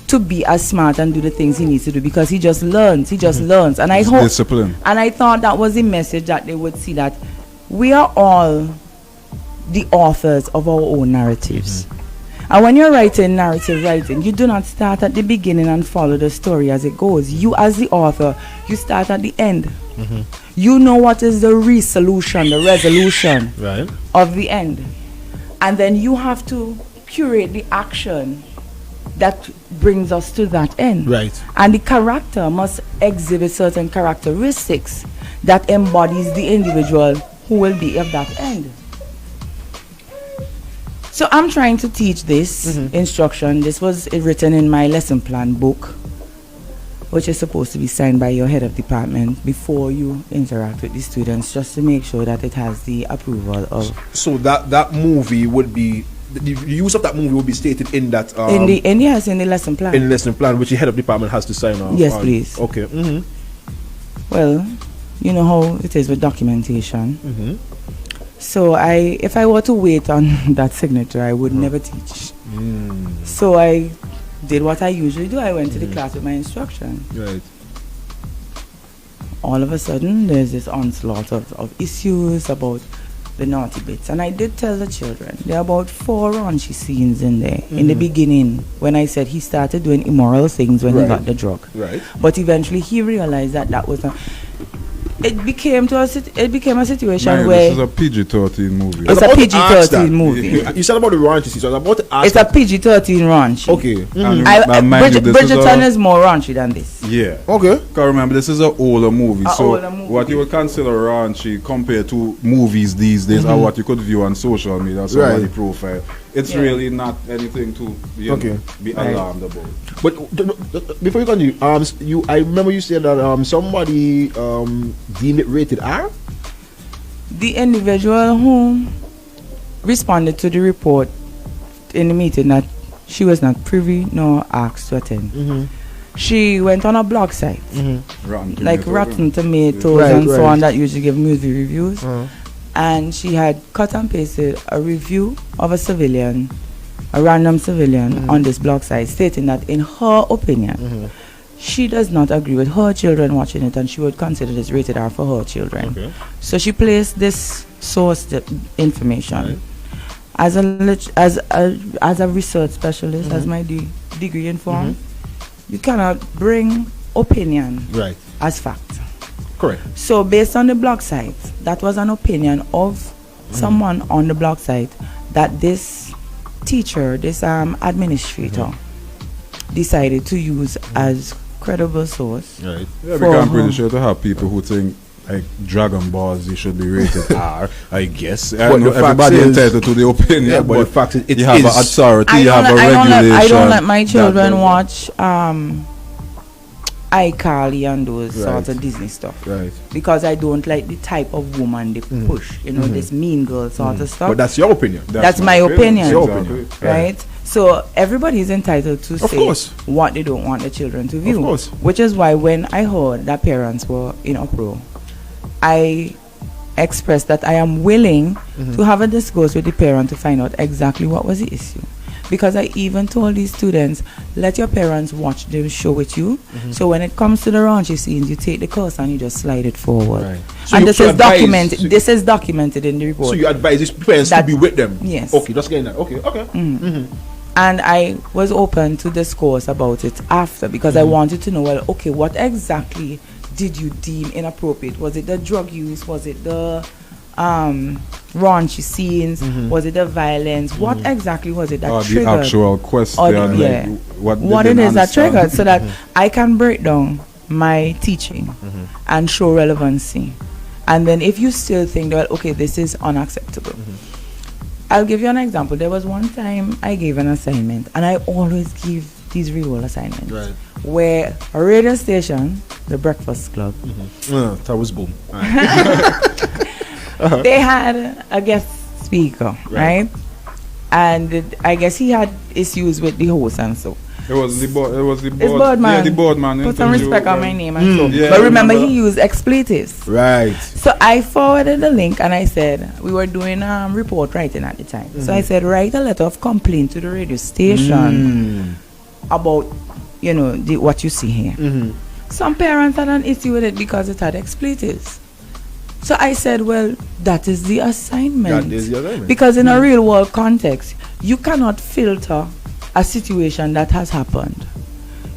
to be as smart and do the things he needs to do, because he just learns. And I hope, discipline. and I thought that was the message that they would see, that we are all the authors of our own narratives. And when you're writing narrative writing, you do not start at the beginning and follow the story as it goes. You, as the author, you start at the end. You know what is the resolution, the resolution Right. of the end. And then you have to curate the action that brings us to that end. Right. And the character must exhibit certain characteristics that embodies the individual who will be of that end. So I'm trying to teach this instruction. This was written in my lesson plan book, which is supposed to be signed by your head of department before you interact with the students, just to make sure that it has the approval of. So that movie would be, the use of that movie would be stated in that in the lesson plan. in the lesson plan, which the head of department has to sign off. Yes, on. please. Okay. Well, you know how it is with documentation. So if I were to wait on that signature, I would never teach. So I did what I usually do. I went to the class with my instruction. Right. all of a sudden there's this onslaught of issues about the naughty bits. And I did tell the children, there are about 4 raunchy scenes in there in the beginning when I said he started doing immoral things when he got the drug. Right. But eventually he realized that was not. It became a situation Man, where this is a PG-13 movie. it's I a was about to ask that. PG-13 movie. You said about the raunchy scene, so I was about to ask. It's a PG-13 raunch. Okay. And mind you, this is Bridgerton is more raunchy than this. Yeah. Okay. Because remember, this is an older movie. So older movie. what you would consider raunchy compared to movies these days or what you could view on social media, somebody profile, it's really not anything to be alarmed about. But before you continue, I remember you said that somebody deemed it rated R. The individual who responded to the report in the meeting that she was not privy nor asked to attend. She went on a blog site like Rotten Tomatoes and so on that usually give movie reviews, and she had cut and pasted a review of a random civilian on this blog site, stating that in her opinion she does not agree with her children watching it, and she would consider this rated R for her children. Okay. So she placed this source information. As a research specialist, as my degree informed, you cannot bring opinion as fact. Correct. So based on the blog site, that was an opinion of someone on the blog site that this teacher, this administrator, decided to use as credible source. Right. Yeah, because I'm pretty sure to have people who think like Dragon Ball Z should be rated R, I guess. I know everybody entitled to the opinion, yeah, but the fact is, you have an authority, you have a regulation. I don't let my children watch iCarly and those sorts of Disney stuff. Right. Because I don't like the type of woman they push, this mean girl sort of stuff. But that's your opinion. That's my opinion. Your opinion. Right? So everybody is entitled to say what they don't want the children to view. Of course. Which is why when I heard that parents were in uproar, I expressed that I am willing to have a discourse with the parent to find out exactly what was the issue. Because I even told these students, let your parents watch the show with you. So when it comes to the raunchy scenes, you take the course and you just slide it forward. Right. So and this is documented in the report. So you advise these parents to be with them? Yes. Okay, just getting that. Okay. And I was open to discourse about it after, because I wanted to know, well, okay, what exactly did you deem inappropriate? Was it the drug use? Was it the raunchy scenes? Was it the violence? What exactly was it that triggered? The actual question, what it is that triggered, so that I can break down my teaching and show relevancy. And then if you still think that, okay, this is unacceptable, I'll give you an example. There was one time I gave an assignment, and I always give these real world assignments, where a radio station, the Breakfast Club, that was boom. They had a guest speaker, right? And I guess he had issues with the host and so. It was the board. Man. Yeah, the board man. Put some respect on my name and so. Yeah, but remember, he used expletives. Right. So I forwarded the link and I said, we were doing report writing at the time. So I said, write a letter of complaint to the radio station about, what you see here. Some parents had an issue with it because it had expletives. So I said, well, that is the assignment. That is the assignment. Because in a real world context, you cannot filter a situation that has happened.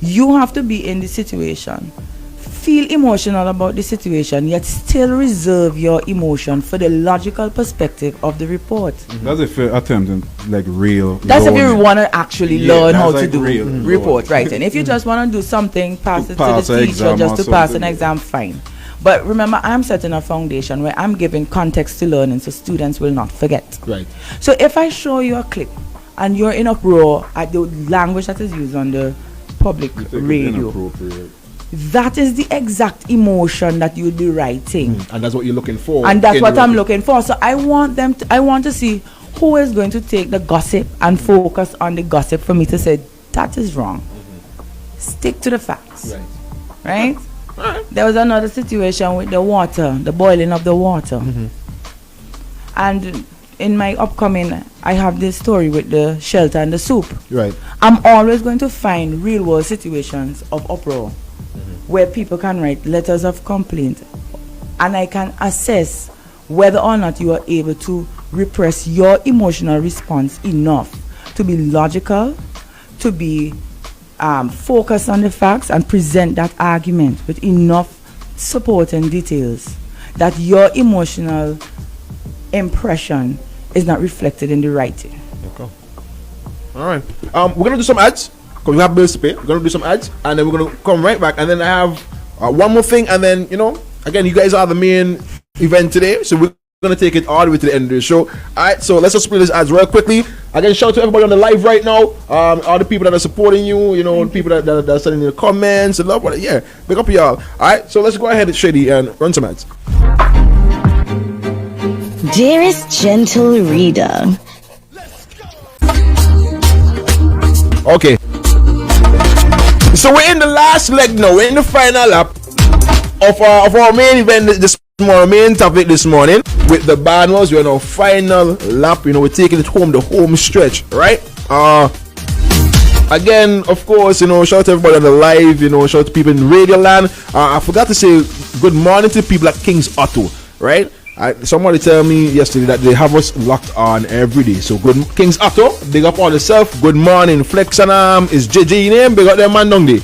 You have to be in the situation, feel emotional about the situation, yet still reserve your emotion for the logical perspective of the report. That's if you're attempting like real. That's if you want to actually learn how to do report writing. writing. If you just want to do something, pass it to pass the an teacher exam just or to pass an something. exam, fine. But remember, I'm setting a foundation where I'm giving context to learning so students will not forget. Right. So if I show you a clip and you're in uproar at the language that is used on the public radio, that is the exact emotion that you'll be writing. And that's what you're looking for. And that's what I'm looking for. So I want to see who is going to take the gossip and focus on the gossip for me to say, that is wrong. Stick to the facts. Right? There was another situation with the water, the boiling of the water. And in my upcoming, I have this story with the shelter and the soup. Right. I'm always going to find real world situations of uproar. where people can write letters of complaint, and I can assess whether or not you are able to repress your emotional response enough to be logical, to be focused on the facts and present that argument with enough support and details that your emotional impression is not reflected in the writing. Okay. All right. We're gonna do some ads because we have bills to pay. We're gonna do some ads, and then we're gonna come right back. And then I have one more thing, and then again, you guys are the main event today, so we're gonna take it all the way to the end of the show. All right. So let's just play this ads real quickly. Again, shout out to everybody on the live right now. All the people that are supporting you. People that are sending you comments and love. Yeah. Big up y'all. All right. So let's go ahead, Shady, and run some ads. Dearest gentle reader. Okay. So we're in the last leg now. We're in the final lap of our main event this morning, main topic this morning with the Badmos. We're in our final lap. We're taking it home, the home stretch, right? Again, of course, shout out to everybody on the live. Shout out to people in Radio Land. I forgot to say good morning to people at King's Auto, right? Somebody tell me yesterday that they have us locked on every day. So good King's Auto, big up all yourself. Good morning, Flex and is JJ name. Big up them man down there.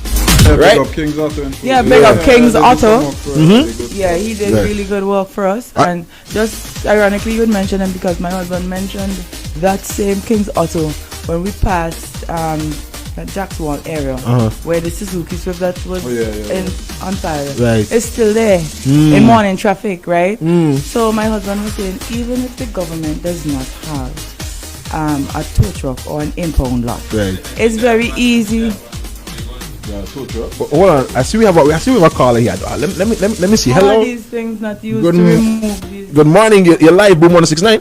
Right? Big up King's Auto. Big up King's Auto. Mm-hmm. He did really good work for us. And just ironically, you would mention him because my husband mentioned that same King's Auto when we passed that Jackswall area where the Suzuki Swift that was on fire. Right. It's still there in morning traffic, right? So my husband was saying, even if the government does not have a tow truck or an impound lot, it's very easy. Tow truck. Hold on, I see we have a caller here. Let me see. Hello. All these things not used to remove these. Good morning. You're live, Boom 169.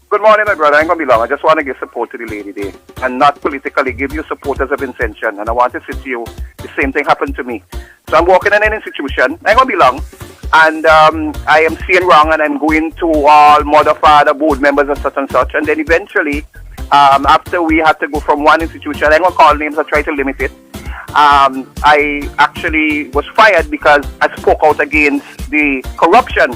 Good morning, my brother. I ain't going to be long. I just want to give support to the lady there and not politically give you support as I've been sanctioned. And I want to say to you, the same thing happened to me. So I'm working in an institution. I ain't going to be long. And I am seeing wrong and I'm going to all mother, father, board members and such and such. And then eventually, after we had to go from one institution, I ain't going to call names, I try to limit it. I actually was fired because I spoke out against the corruption.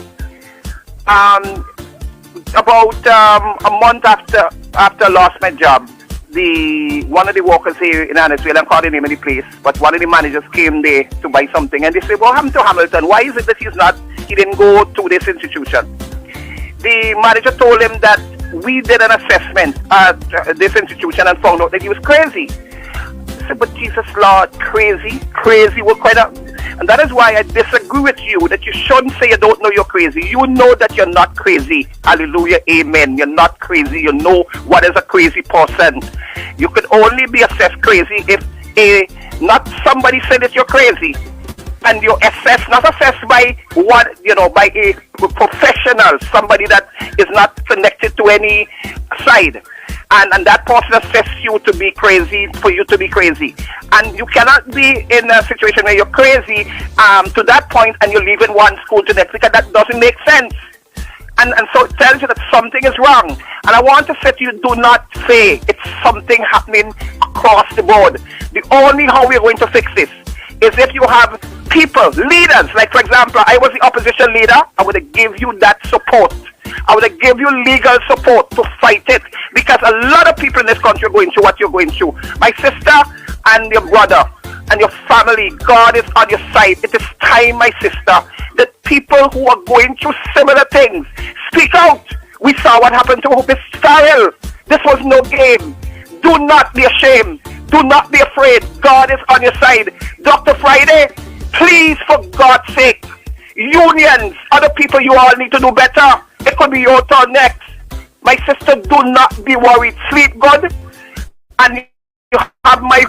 About a month after I lost my job, one of the workers here in Annisville, I'm calling the name of the place, but one of the managers came there to buy something, and they said, "What happened to Hamilton? Why is it that he didn't go to this institution?" The manager told him that we did an assessment at this institution and found out that he was crazy. I said, "But Jesus Lord, crazy, what kind of..." And that is why I disagree with you, that you shouldn't say you don't know you're crazy. You know that you're not crazy. Hallelujah, amen. You're not crazy. You know what is a crazy person. You can only be assessed crazy if not somebody said that you're crazy. And you're assessed, not assessed by by a professional, somebody that is not connected to any side. And that person assesses you to be crazy, for you to be crazy. And you cannot be in a situation where you're crazy to that point and you're leaving one school to the next, because that doesn't make sense. And so it tells you that something is wrong. And I want to say to you, do not say it's something happening across the board. The only how we're going to fix this is if you have people, leaders, like for example, I was the opposition leader, I would give you that support. I would give you legal support to fight it, because a lot of people in this country are going through what you're going through. My sister and your brother and your family, God is on your side. It is time, my sister, that people who are going through similar things speak out. We saw what happened to Hope Farrell. This was no game. Do not be ashamed. Do not be afraid. God is on your side. Dr. Friday, please, for God's sake, unions, other people, you all need to do better. It could be your turn next. My sister, do not be worried. Sleep good. And you have my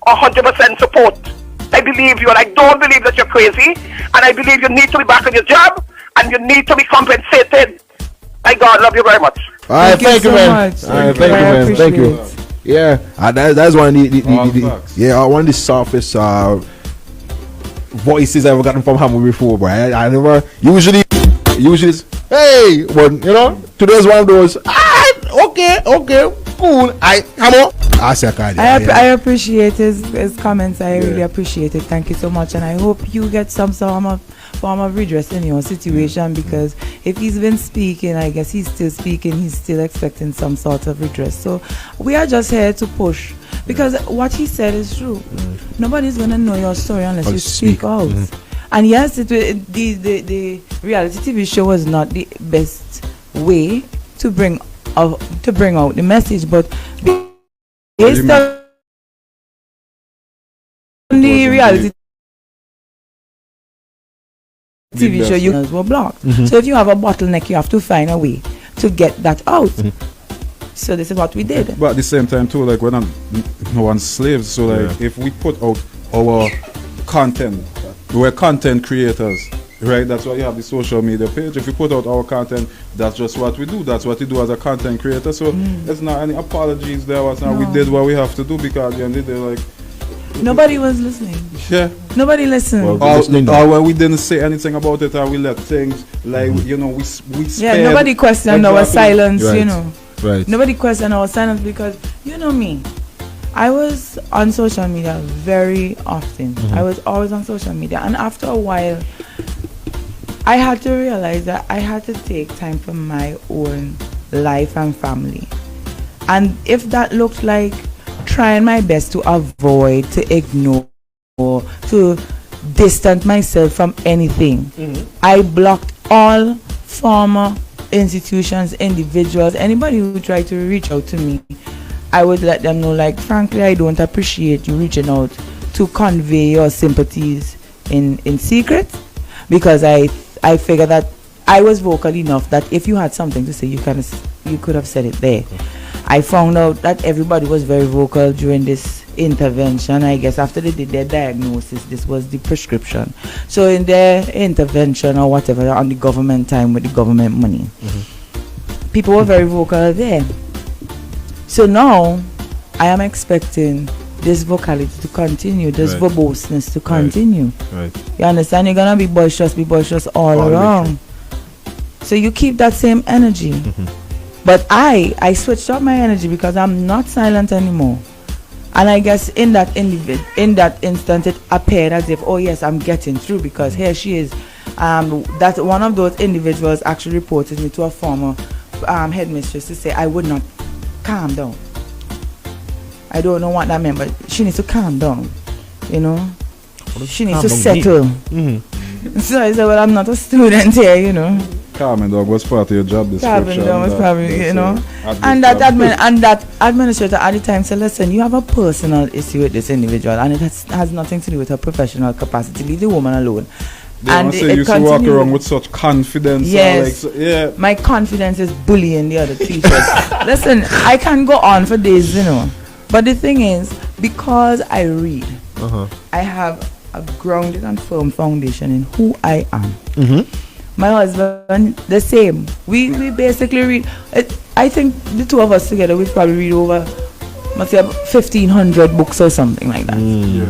100% support. I believe you, and I don't believe that you're crazy. And I believe you need to be back on your job, and you need to be compensated. My God, love you very much. All right, thank you, man. Thank you. Yeah, that's one of one of the softest voices I've ever gotten from Hammer before, bro. I never usually it's, hey, but today's one of those. Okay, cool. Hammer. I appreciate his comments. I really appreciate it. Thank you so much, and I hope you get some form of redress in your situation, because if he's been speaking, I guess he's still speaking. He's still expecting some sort of redress. So we are just here to push, because what he said is true. Nobody's gonna know your story unless you speak out. And yes, the reality TV show was not the best way to bring out the message, but based on the reality TV show, you were blocked. So if you have a bottleneck, you have to find a way to get that out. So this is what we did. But at the same time too, like we're not no one's slaves. So like if we put out our content, we're content creators, right? That's why you have the social media page. If you put out our content, that's just what we do. That's what we do as a content creator. So there's not any apologies there. We did what we have to do, because at the end of the day, like, nobody was listening. Yeah. Nobody listened. Or when we didn't say anything about it, or we let things like we yeah, nobody questioned our silence. Right. Right. Nobody questioned our silence, because you know me, I was on social media very often. I was always on social media, and after a while I had to realize that I had to take time for my own life and family. And if that looked like trying my best to avoid, to ignore, to distance myself from anything, I blocked all former institutions, individuals, anybody who tried to reach out to me. I would let them know, like, frankly, I don't appreciate you reaching out to convey your sympathies in secret, because I figure that I was vocal enough that if you had something to say, you could have said it there. I found out that everybody was very vocal during this intervention. I guess after they did their diagnosis, this was the prescription. So in their intervention or whatever, on the government time with the government money, people were very vocal there. So now I am expecting this vocality to continue, this verboseness to continue. Right. You understand? You're gonna be boisterous all around. So you keep that same energy. But I switched up my energy, because I'm not silent anymore. And I guess in that instant, it appeared as if, oh yes, I'm getting through, because here she is. That one of those individuals actually reported me to a former headmistress to say I would not calm down. I don't know what that meant, but she needs to calm down. You know, she needs to settle. So I said, well, I'm not a student here, you know. Calming down was part of your job description. Calming down was probably, you know. And that administrator at the time said, listen, you have a personal issue with this individual, and it has nothing to do with her professional capacity. Leave the woman alone. And you used to walk around with such confidence. Yes. My confidence is bullying the other teachers. Listen, I can go on for days, you know. But the thing is, because I read, I have a grounded and firm foundation in who I am. My husband, the same. We basically read. I think the two of us together, we probably read over, must say, 1,500 books or something like that,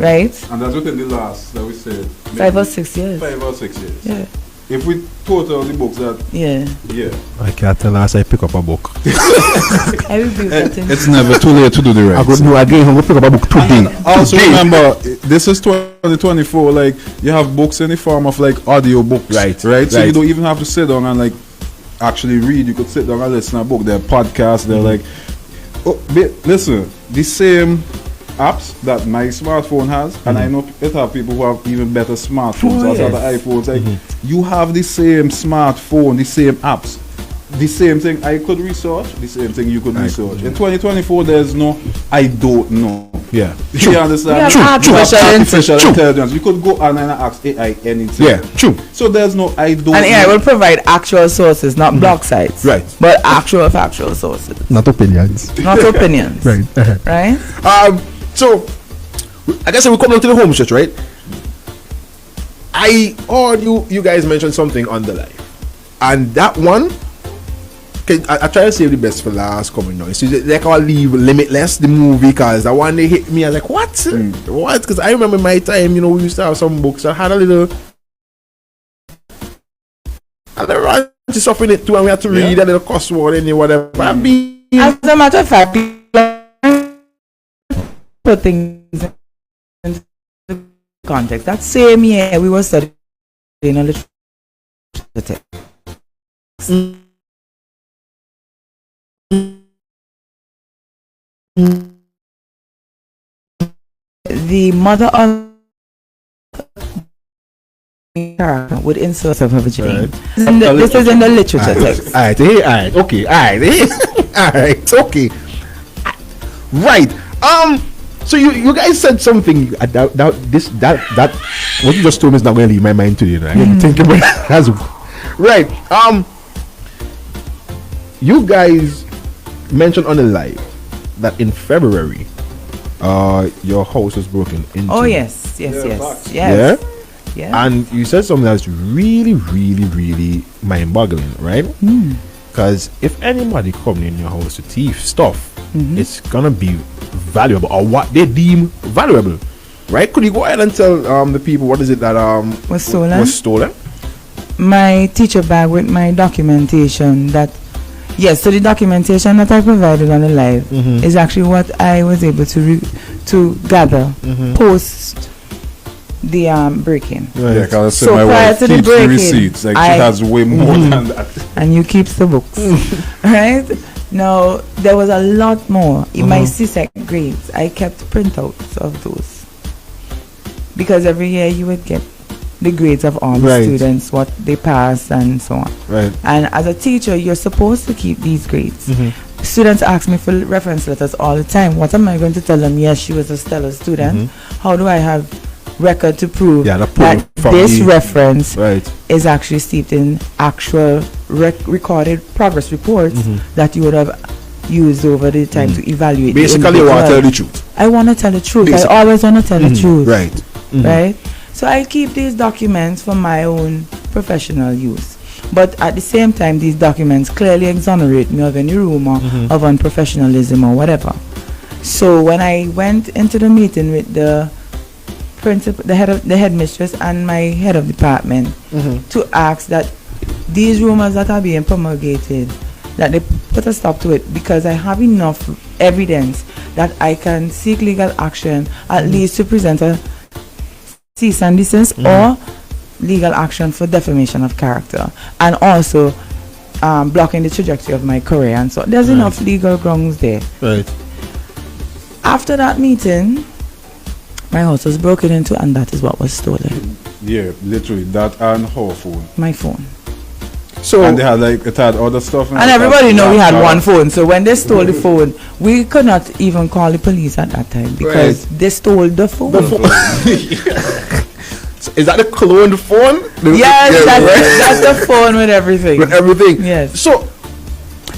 right? And that's within the last, that we said, 5 or 6 years. 5 or 6 years. Yeah. If we total the books that, I can't tell us I pick up a book. I review that. It's never too late to do the right. I go again. I'm gonna pick up a book today. Also remember, this is 2024. Like, you have books in the form of like audio books, right? So you don't even have to sit down and like actually read. You could sit down and listen to a book. There are podcasts. They're like, listen, the same apps that my smartphone has, and I know it have people who have even better smartphones outside the iPhones. Like, you have the same smartphone, the same apps, the same thing I could research, the same thing you could research. In 2024, there's no I don't know. Yeah. You understand? Artificial intelligence. You could go on and ask AI anything. Yeah, true. So there's no I don't know. And AI will provide actual sources, not blog sites. Right. But actual factual sources. Not opinions. Not opinions. Right. Right? So, I guess we come down to the home stretch, right? I heard you guys mentioned something on the live, and that one, I try to save the best for last coming now. So like I'll leave Limitless, the movie, because that one they hit me. I was like, what? What? Because I remember my time, you know, we used to have some books. I had a little stuff in it too, and we had to read a little cuss word in it, whatever. As a matter of fact, put things into context. That same year, we were studying a literature text. The mother of character would insert of her vagina. Right. This is in the literature text. Alright, okay, alright, okay. Right. So you guys said something that what you just told me is not going to leave my mind today. Right? I'm thinking about that's right. You guys mentioned on the live that in February, your house was broken into. Oh yes. Yeah. And you said something that's really, really, really mind-boggling, right? Because if anybody come in your house to thief stuff, it's gonna be valuable or what they deem valuable, right? Could you go ahead and tell the people what is it that was stolen? Was stolen? My teacher bag with my documentation. So the documentation that I provided on the live is actually what I was able to gather post the break-in. Right. Yeah, because so my prior wife to the keeps the break-in, receipts. Like she has way more than that. And you keep the books, right? Now there was a lot more in my CSEC grades. I kept printouts of those because every year you would get the grades of all the students, what they passed and so on. Right. And as a teacher, you're supposed to keep these grades. Students ask me for reference letters all the time. What am I going to tell them? Yes, she was a stellar student. How do I have record to prove that this reference is actually steeped in actual recorded progress reports that you would have used over the time to evaluate? Basically, you want to tell the truth. I want to tell the truth. I always want to tell the truth. Right. Right. So I keep these documents for my own professional use. But at the same time, these documents clearly exonerate me of any rumor of unprofessionalism or whatever. So when I went into the meeting with the principal, the headmistress and my head of department to ask that these rumors that are being promulgated, that they put a stop to it, because I have enough evidence that I can seek legal action, at least to present a cease and desist or legal action for defamation of character, and also blocking the trajectory of my career. And so there's enough legal grounds there. Right. After that meeting, my house was broken into, and that is what was stolen. Yeah, literally that and her phone. My phone. So and they had it had other stuff. And everybody know we had one phone. So when they stole the phone, we could not even call the police at that time because they stole the phone. So is that the cloned phone? Yes, that's the phone with everything. With everything. Yes. So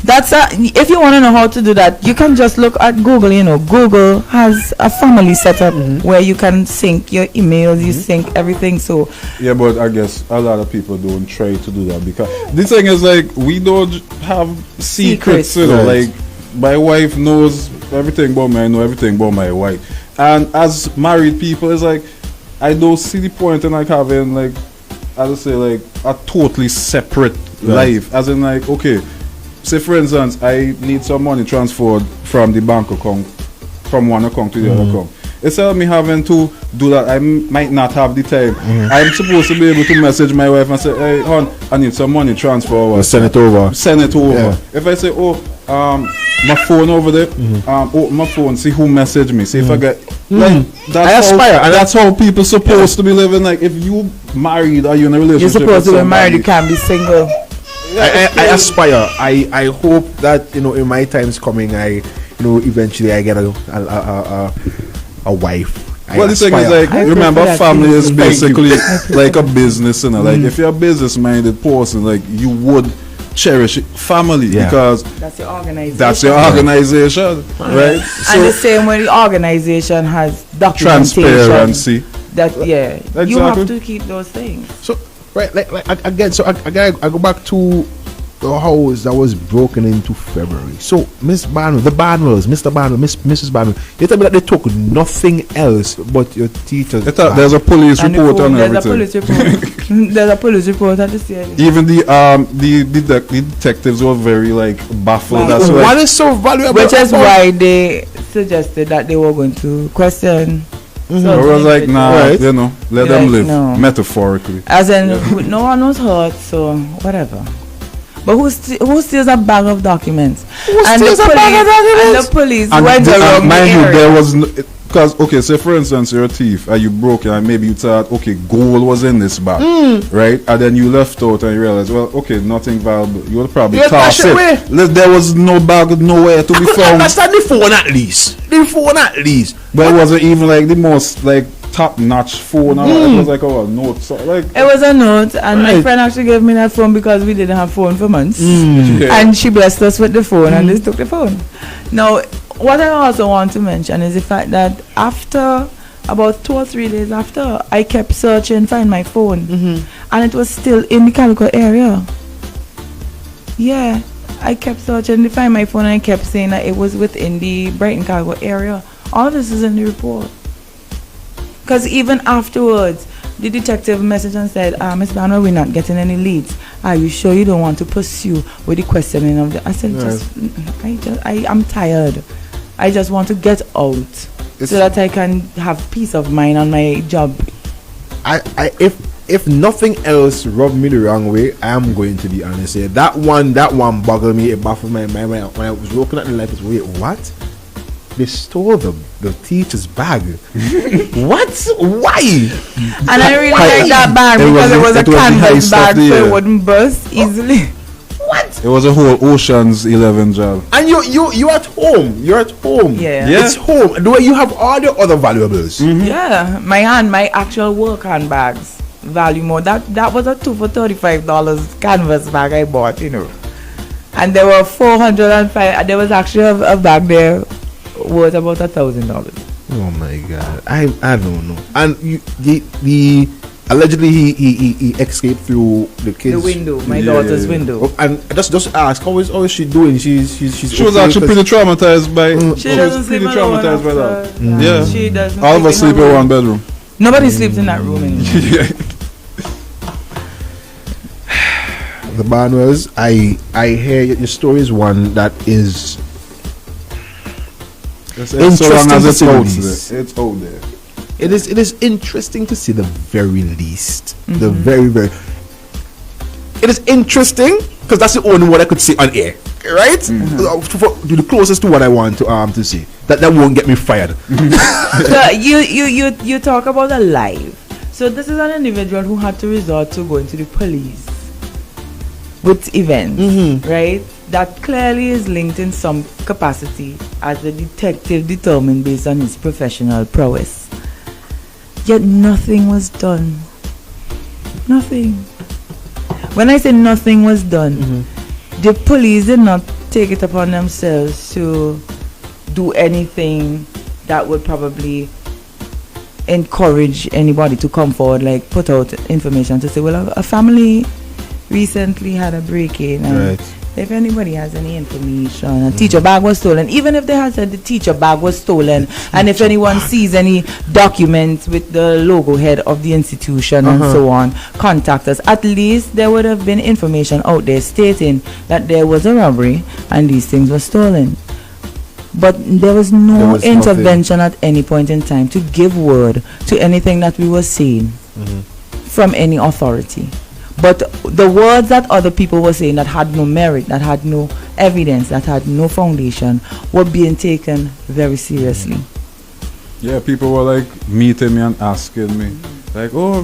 that's if you want to know how to do that, you can just look at Google. Google has a family setup where you can sync your emails, you sync everything. So yeah, but I guess a lot of people don't try to do that because the thing is we don't have secrets. Like my wife knows everything about me, I know everything about my wife, and as married people, it's I don't see the point in having as I say a totally separate life. As in okay. Say for instance, I need some money transferred from the bank account, from one account to the other account. Instead of me having to do that, I might not have the time. I'm supposed to be able to message my wife and say, hey, hon, I need some money transfer. Send it over. Yeah. If I say, my phone over there, open my phone, see who messaged me, see if I get... That's how people supposed to be living. If you married or you in a relationship, you're supposed to be married, you can't be single. I aspire. I hope that in my times coming, eventually I get a wife. Well, the thing is remember, family is basically like a business, if you're a business-minded person, you would cherish family because that's your organization. That's your organization, right? And the same way the organization has documentation, transparency. Exactly. You have to keep those things. So. Right, again, so I go back to the house that was broken into February. So Miss Barnwell, Mr. Barnwell, Mrs. Barnwell, they tell me that they took nothing else but your teacher's bag. There's a police report on everything. There's a police report at the scene. Even the detectives were very baffled. That's what is so valuable? Which is why they suggested that they were going to question. So I was like, nah, Right. you know, let them Like, live, no. metaphorically. As in, no one was hurt, so whatever. But who steals a bag of documents? steals a bag of documents? And the police And went around mind the you, area. there was because okay, say for instance you're a thief and you broke it and maybe you thought okay gold was in this bag, right? And then you left out and you realized well okay nothing valuable. You would probably You toss dash it away. There was no bag nowhere to I be could found. understand the phone at least. The phone at least. But it wasn't even like the most like top notch phone. It was like a note, so, like It was a note, and my Right. friend actually gave me that phone because we didn't have phone for months. yeah. And she blessed us with the phone, and they took the phone. Now, what I also want to mention is the fact that after about 2 or 3 days after, I kept searching, find my phone, and it was still in the Calicut area. Yeah, I kept searching to find my phone, and I kept saying that it was within the Brighton Calicut area. All of this is in the report. Because even afterwards, the detective messaged and said, Miss Banner, we're not getting any leads. Are you sure you don't want to pursue with the questioning of the... I said, I'm tired. I just want to get out so that I can have peace of mind on my job. If nothing else rubbed me the wrong way, I am going to be honest here. That one boggled me, it baffled my mind when I was looking at the life. Wait, what? They stole the teacher's bag. What? Why? And I really like that bag because it was a canvas bag, so it wouldn't burst easily. What? it was a whole Ocean's 11 job. And you're at home. You're at home. Yeah. It's home. The way you have all the other valuables. Yeah, my actual work handbags value more. That was a 2 for $35 canvas bag I bought, you know. And there were 405. There was actually a bag there worth about $1,000. Oh my God, I don't know. And the allegedly he escaped through the kids' The window, my daughter's window. And just ask how is she doing? She was actually pretty traumatized by. She doesn't sleep pretty alone traumatized by that. after- Yeah. She doesn't. All of us sleep sleep in one bedroom. Nobody sleeps in that room anymore. Yeah. The Barnwells, I hear your story is one that is So long interesting as to it's say the out least. there. It's out there. It is interesting to see the very least. The Mm-hmm. very it is interesting because that's the only word I could say on air, right? The closest to what I want to say. That won't get me fired. So you talk about a live. So this is an individual who had to resort to going to the police with events, right? That clearly is linked in some capacity as the detective determined based on his professional prowess. Yet nothing was done. Nothing. When I say nothing was done, the police did not take it upon themselves to do anything that would probably encourage anybody to come forward, like put out information to say, well, a family recently had a break-in, and Right. if anybody has any information, a teacher bag was stolen, even if they had said the teacher bag was stolen, and if anyone sees any documents with the logo head of the institution and so on, contact us. At least there would have been information out there stating that there was a robbery and these things were stolen. But there was no There was intervention at any point in time to give word to anything that we were seeing from any authority. But the words that other people were saying that had no merit, that had no evidence, that had no foundation, were being taken very seriously. Yeah, people were like meeting me and asking me, like, "Oh,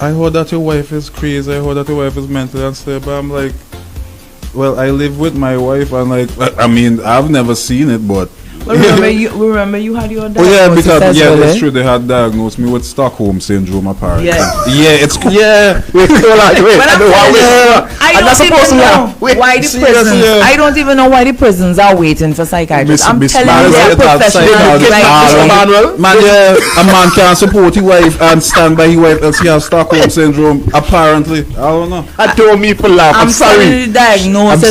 I heard that your wife is crazy. I heard that your wife is mentally unstable." But I'm like, "Well, I live with my wife, and like, I mean, I've never seen it, but." Well, remember you had your Oh yeah, diagnosis because as yeah, well, that's eh? true. They had diagnosed me with Stockholm syndrome, apparently. Yeah. Yeah, it's yeah. Wait, Well, I'm not supposed to know wait, why the seriously, prisons. yeah. I don't even know why the prisons are waiting for psychiatrists. I'm Miss telling you, Manuel, they're that's professionals. psychiatrist. Like, Man, yeah, a man can't support his wife and stand by his wife else he has Stockholm syndrome. Apparently, I don't know. I told me for laugh. I'm telling you,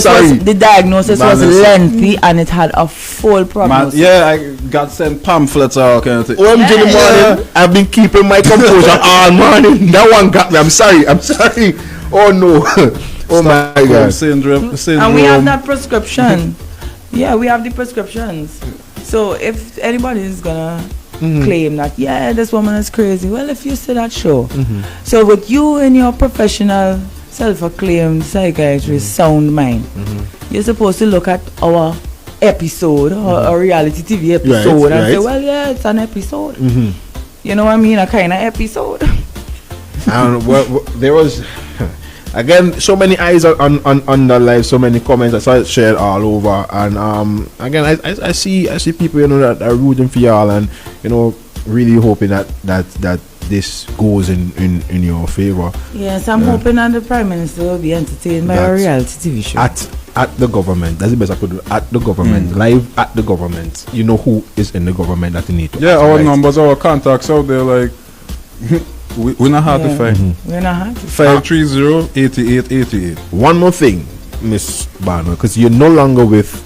sorry. the diagnosis I'm sorry. was Man, lengthy and it had a full Man, prognosis. yeah, I got sent pamphlets all kind of thing. OMG in the morning. I've been keeping my composure all morning. That one got me. I'm sorry. Oh no. Oh my Stockholm God. syndrome. And we have that prescription. Yeah, we have the prescriptions. So if anybody is gonna claim that this woman is crazy, well, if you see that show, so with you and your professional self-acclaimed psychiatrist sound mind, you're supposed to look at our episode or a reality TV episode and say, well, yeah, it's an episode. You know what I mean? A kind of episode. And well, there was again so many eyes on the live, so many comments I saw it shared all over, and again I see people, you know, that are rooting for y'all, and you know, really hoping that this goes in your favor. Yes, I'm hoping that the Prime Minister will be entertained by a reality TV show. At the government. That's the best I could do. At the government. Live at the government. You know who is in the government that you need to. Yeah, our numbers, our contacts out there, like we're not hard to find. We're not hard to 530-8888. One more thing, Miss Barno, because you're no longer with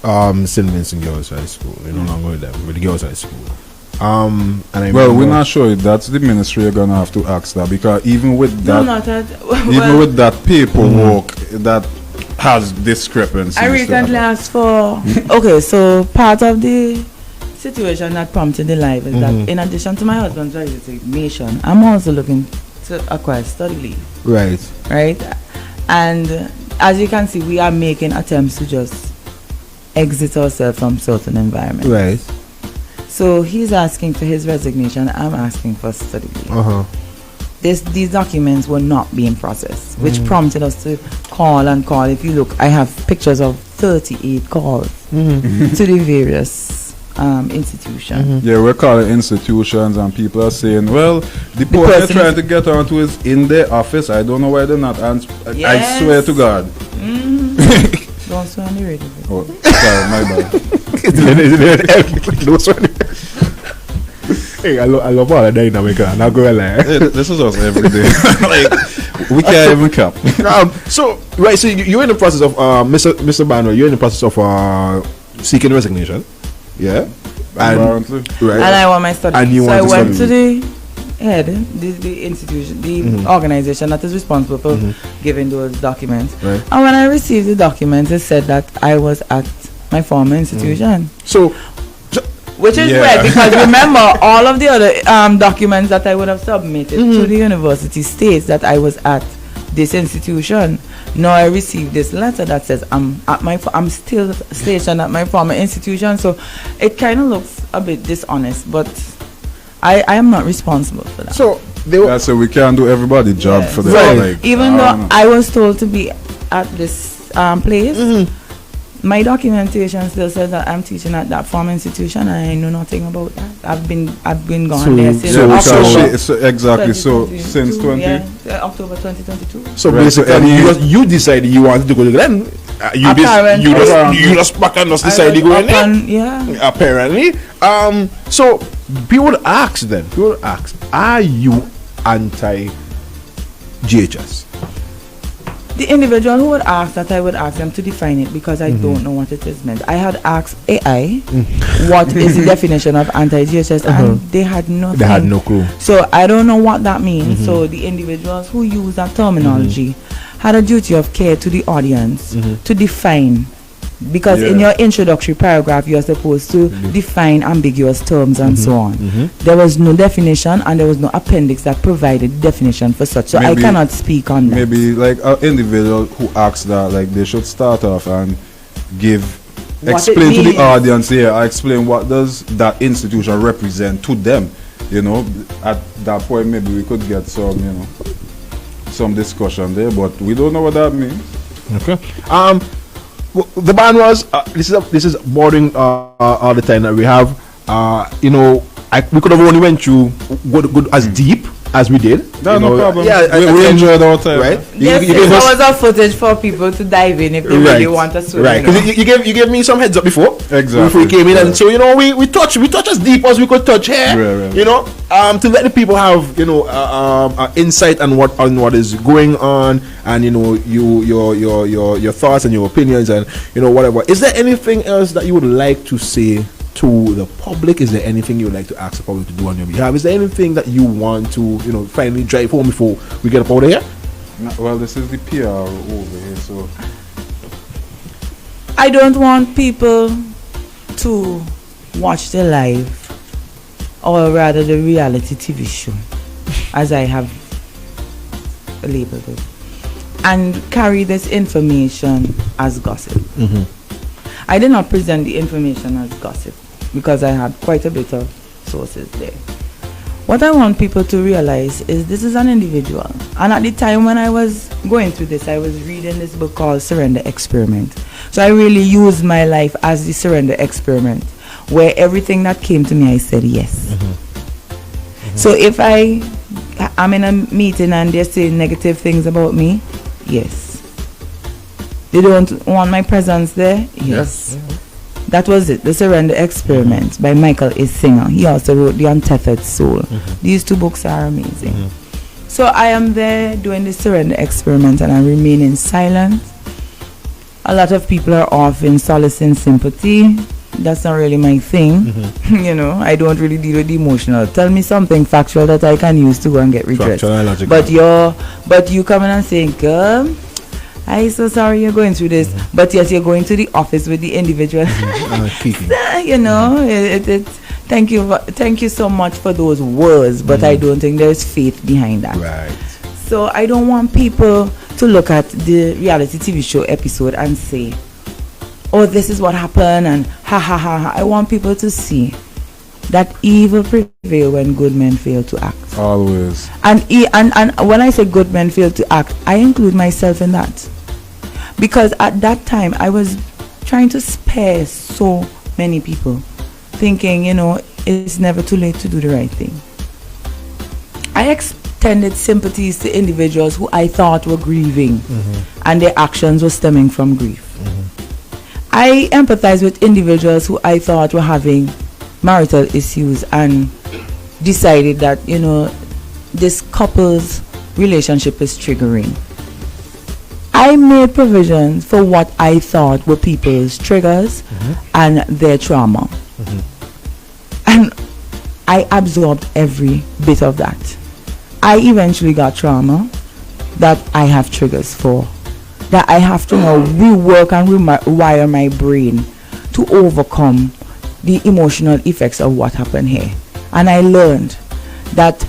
St. Vincent Girls High School. You're no longer with them, with the Girls High School. And we're not sure. That's the ministry you're gonna have to ask that, because even with that, even with that paperwork that has discrepancies. I recently asked for. Okay, so part of the situation that prompted the live is that in addition to my husband's resignation, I'm also looking to acquire study leave. Right. And as you can see, we are making attempts to just exit ourselves from certain environments. Right. So he's asking for his resignation. I'm asking for study leave. These documents were not being processed, which prompted us to call. If you look, I have pictures of 38 calls to the various institutions. Yeah, we're calling institutions, and people are saying, well, the person they're trying to get onto is in their office. I don't know why they're not. I swear to God. Don't swear on the radio. Oh, sorry, my bad. Don't swear. Hey, I love all the dynamic, and I go like this is us every day. Like, we can't even cap. So you're in the process of Mr. Bano. You're in the process of seeking resignation. Yeah. Apparently. Right. And I want my study. And you so want I to went study. to the head, the institution, the organization that is responsible for giving those documents. Right. And when I received the documents, it said that I was at my former institution. So which is weird, because remember, all of the other documents that I would have submitted to the university states that I was at this institution. Now I received this letter that says I'm still stationed at my former institution. So it kind of looks a bit dishonest, but I am not responsible for that. So so we can't do everybody's job for them. Right. Like, even though I was told to be at this place, my documentation still says that I'm teaching at that former institution, and I know nothing about that. I've been gone there since October. Since October 2022. So basically, you decided you wanted to go to Glen. You just back and just decided to go in there. Yeah. Apparently. So people would ask then. Are you anti-GHS? The individual who would ask that, I would ask them to define it, because I don't know what it is meant. I had asked AI what is the definition of anti-GHS, and they had nothing. They had no clue. So I don't know what that means. So the individuals who use that terminology had a duty of care to the audience to define, because in your introductory paragraph you are supposed to define ambiguous terms and so on. There was no definition, and there was no appendix that provided the definition for such, so maybe, I cannot speak on that. Maybe like an individual who asks that, like, they should start off and explain to the audience here, explain what does that institution represent to them. You know, at that point maybe we could get some discussion there, but we don't know what that means. Okay. The ban was this is boring all the time that we have. We could have only went through good as deep as we did. No problem. Yeah, we enjoyed our time, right? Yes, there was a footage for people to dive in if they really want to swim. Right, because you gave me some heads up before. Exactly. Before we came in, and so we touch as deep as we could touch here. To let the people have insight on what is going on, and your thoughts and your opinions, and whatever. Is there anything else that you would like to say to the public? Is there anything you would like to ask the public to do on your behalf? Is there anything that you want to finally drive home before we get up out of here? Well, this is the PR over here, so I don't want people to watch the live, or rather the reality TV show, as I have labeled it, and carry this information as gossip. I did not present the information as gossip because I had quite a bit of sources there. What I want people to realize is this is an individual. And at the time when I was going through this, I was reading this book called Surrender Experiment. So I really used my life as the surrender experiment, where everything that came to me, I said yes. So if I'm in a meeting and they're saying negative things about me, yes. They don't want my presence there, yes. That was it, The Surrender Experiment by Michael A. Singer. He also wrote The Untethered Soul. These 2 books are amazing. So I am there doing the surrender experiment and I remain in silence. A lot of people are off in solace and sympathy. That's not really my thing. You know, I don't really deal with the emotional. Tell me something factual that I can use to go and get redress. But you coming and saying, girl, I'm so sorry you're going through this, but yet you're going to the office with the individual. You know, thank you so much for those words, but I don't think there's faith behind that. Right. So I don't want people to look at the reality TV show episode and say, oh, this is what happened, and ha ha ha ha. I want people to see that evil prevail when good men fail to act. Always. And when I say good men fail to act, I include myself in that. Because at that time, I was trying to spare so many people, thinking, you know, it's never too late to do the right thing. I extended sympathies to individuals who I thought were grieving, and their actions were stemming from grief. I empathized with individuals who I thought were having marital issues and decided that, you know, this couple's relationship is triggering. I made provisions for what I thought were people's triggers and their trauma. And I absorbed every bit of that. I eventually got trauma that I have triggers for, that I have to now rework and rewire my brain to overcome the emotional effects of what happened here. And I learned that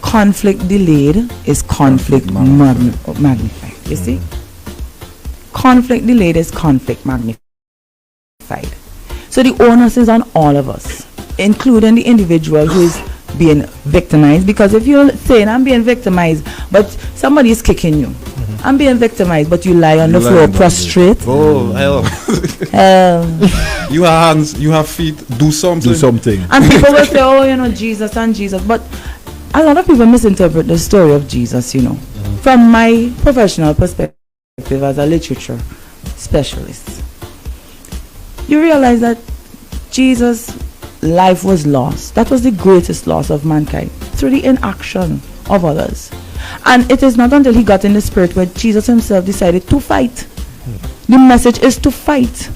conflict delayed is conflict magnified. You see? Conflict delayed is conflict magnified. So the onus is on all of us, including the individual who is being victimized. Because if you're saying, I'm being victimized, but somebody is kicking you, I'm being victimized, but you lie on the floor prostrate. Oh, you have hands, you have feet, do something. And people will say, oh, you know, Jesus and Jesus. But a lot of people misinterpret the story of Jesus, you know. From my professional perspective as a literature specialist, you realize that Jesus' life was lost. That was the greatest loss of mankind, through the inaction of others. And it is not until he got in the spirit where Jesus himself decided to fight. The message is to fight.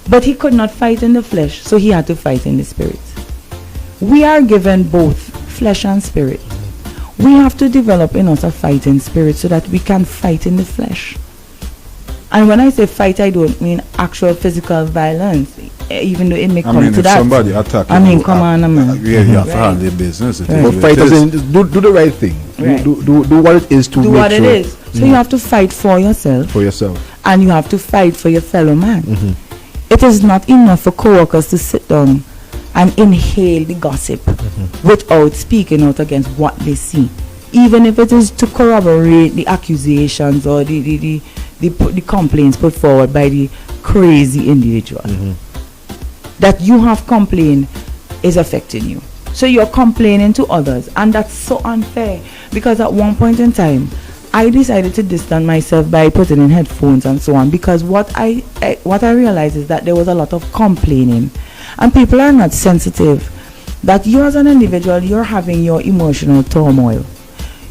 But he could not fight in the flesh, so he had to fight in the spirit. We are given both flesh and spirit. We have to develop in us a fighting spirit so that we can fight in the flesh. And when I say fight, I don't mean actual physical violence, even though it may come to that. Somebody attacking. I mean, come on, man. Yeah, you have to handle business. But fight as in do the right thing. Right. Do what it is to do make what sure. it is. So you have to fight for yourself. For yourself. And you have to fight for your fellow man. It is not enough for co-workers to sit down and inhale the gossip without speaking out against what they see, even if it is to corroborate the accusations or the complaints put forward by the crazy individual. That you have complained is affecting you. So you're complaining to others, and that's so unfair, because at one point in time I decided to distance myself by putting in headphones and so on, because what I realized is that there was a lot of complaining, and people are not sensitive that you as an individual, you're having your emotional turmoil.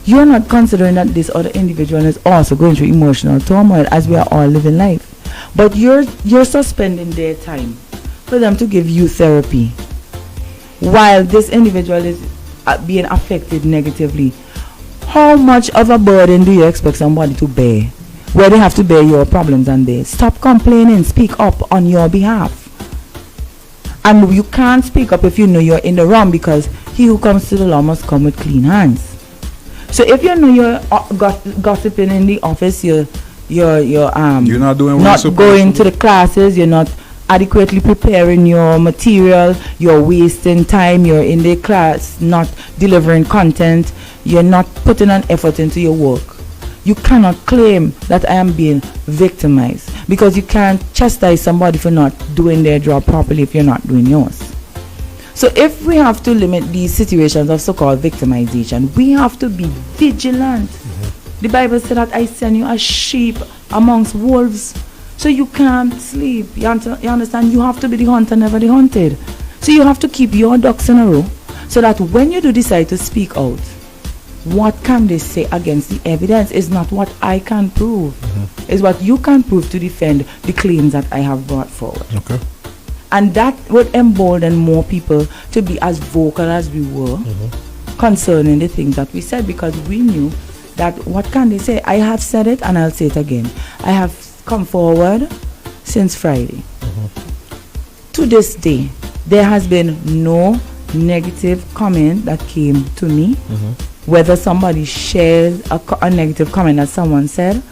You're not considering that this other individual is also going through emotional turmoil, as we are all living life. But you're suspending their time for them to give you therapy, while this individual is being affected negatively. How much of a burden do you expect somebody to bear, where they have to bear your problems and theirs? Stop complaining, speak up on your behalf. And you can't speak up if you know you're in the wrong, because he who comes to the law must come with clean hands. So if you know you're gossiping in the office, you're not doing what not you're going supposed to the classes, you're not adequately preparing your material, you're wasting time, you're in the class not delivering content, you're not putting an effort into your work. You cannot claim that I am being victimized, because you can't chastise somebody for not doing their job properly if you're not doing yours. So if we have to limit these situations of so-called victimization, we have to be vigilant. The Bible said that I send you as sheep amongst wolves. So you can't sleep. You understand? You have to be the hunter, never the hunted. So you have to keep your ducks in a row, so that when you do decide to speak out, what can they say against the evidence is not what I can prove. It's what you can prove to defend the claims that I have brought forward. Okay. And that would embolden more people to be as vocal as we were concerning the things that we said, because we knew that what can they say? I have said it and I'll say it again. I have come forward since Friday. To this day, there has been no negative comment that came to me. Whether somebody shares a negative comment that someone said,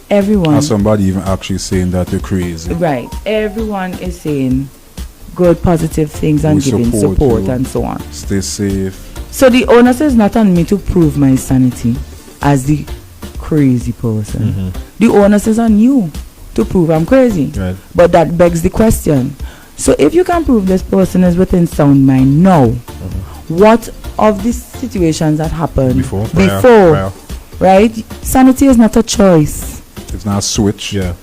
everyone... And somebody even actually saying that you're crazy. Right. Everyone is saying good, positive things and giving support and so on. Stay safe. So the onus is not on me to prove my sanity as the crazy person. The onus is on you to prove I'm crazy. Right. But that begs the question. So if you can prove this person is within sound mind now, what of these situations that happened before, right? Sanity is not a choice. It's not a switch. Yeah.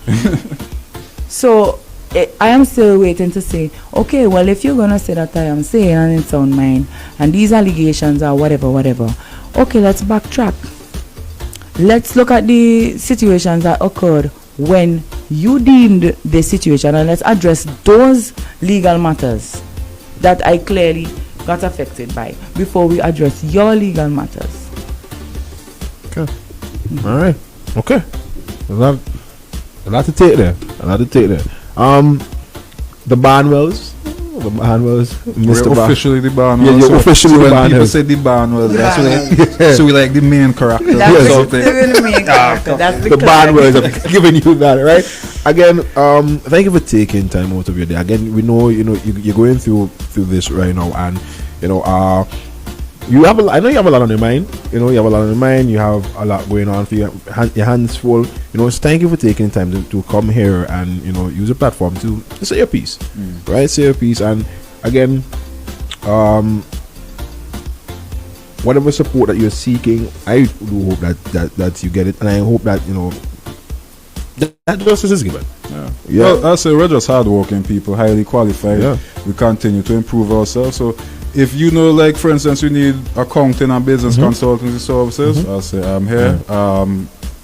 So I am still waiting to say, okay, well, if you're gonna say that I am saying and in sound mind, and these allegations are whatever, okay, let's backtrack. Let's look at the situations that occurred when you deemed the situation, and let's address those legal matters that I clearly got affected by before we address your legal matters. Okay. All right. Okay. A lot to take there. The Barnwells, Mr. We're officially the Barnwells. Yeah, you're officially the when Barnwells. people say the Barnwells, that's we like the main character. That's the main character. That's the Barnwells. I'm giving you that, right? Again, thank you for taking time out of your day. Again, we know you're going through this right now, and you have I know you have a lot on your mind. You have a lot on your mind. You have a lot going on for you. Your hands full. So thank you for taking time to come here and use a platform to say your piece, right? Say your piece, and again, whatever support that you're seeking, I do hope that you get it, and I hope that that justice is given. Yeah. Well, I say we're just hardworking people, highly qualified. Yeah. We continue to improve ourselves. So if like for instance, you need accounting and business consultancy services, I'll say I'm here.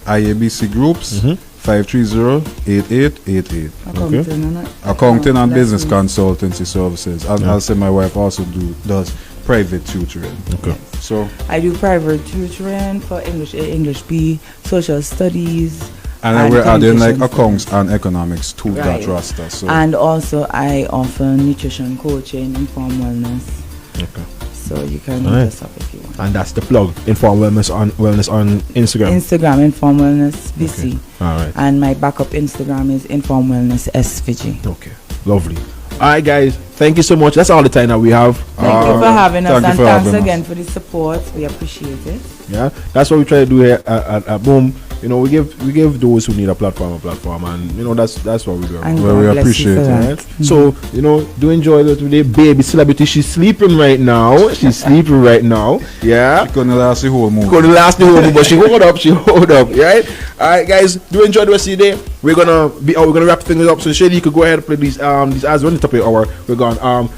IABC Groups, 530-8888. Accounting and business consultancy services. And I'll say my wife also does private tutoring. Okay. So I do private tutoring for English B, social studies. And we're adding like accounts and economics to that roster. So. And also I offer nutrition coaching, informed wellness. Okay. So you can look us up if you want. And that's the plug. Informed wellness on Instagram. Instagram, informed wellness BC. Okay. All right. And my backup Instagram is informed wellness SVG. Okay. Lovely. All right, guys. Thank you so much. That's all the time that we have. Thank you for having us, and thanks again for the support. We appreciate it. Yeah, that's what we try to do here at Boom. We give those who need a platform, and that's what we do. And we appreciate it. Right? So do enjoy the today, baby celebrity. She's sleeping right now. Yeah, she couldn't last the whole movie. But she hold up. Right. All right, guys. Do enjoy the rest of the day. We're gonna wrap things up. So Shady, you could go ahead and play these ads on the top of the hour. We're gone.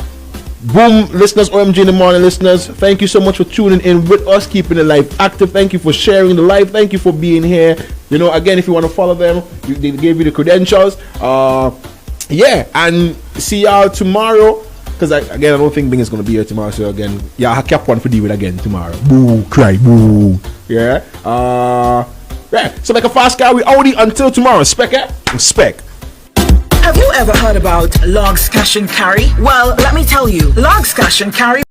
Boom, listeners, OMG in the morning listeners, thank you so much for tuning in with us, keeping the live active. Thank you for sharing the live. Thank you for being here. Again, if you want to follow them, they gave you the credentials. And see y'all tomorrow. Because I don't think Bing is going to be here tomorrow. So again, I kept one for deal with again tomorrow. Boo, cry, boo. Yeah. So like a fast guy, we Audi until tomorrow. Spec. Have you ever heard about Logs Cash and Carry? Well, let me tell you, Logs Cash and Carry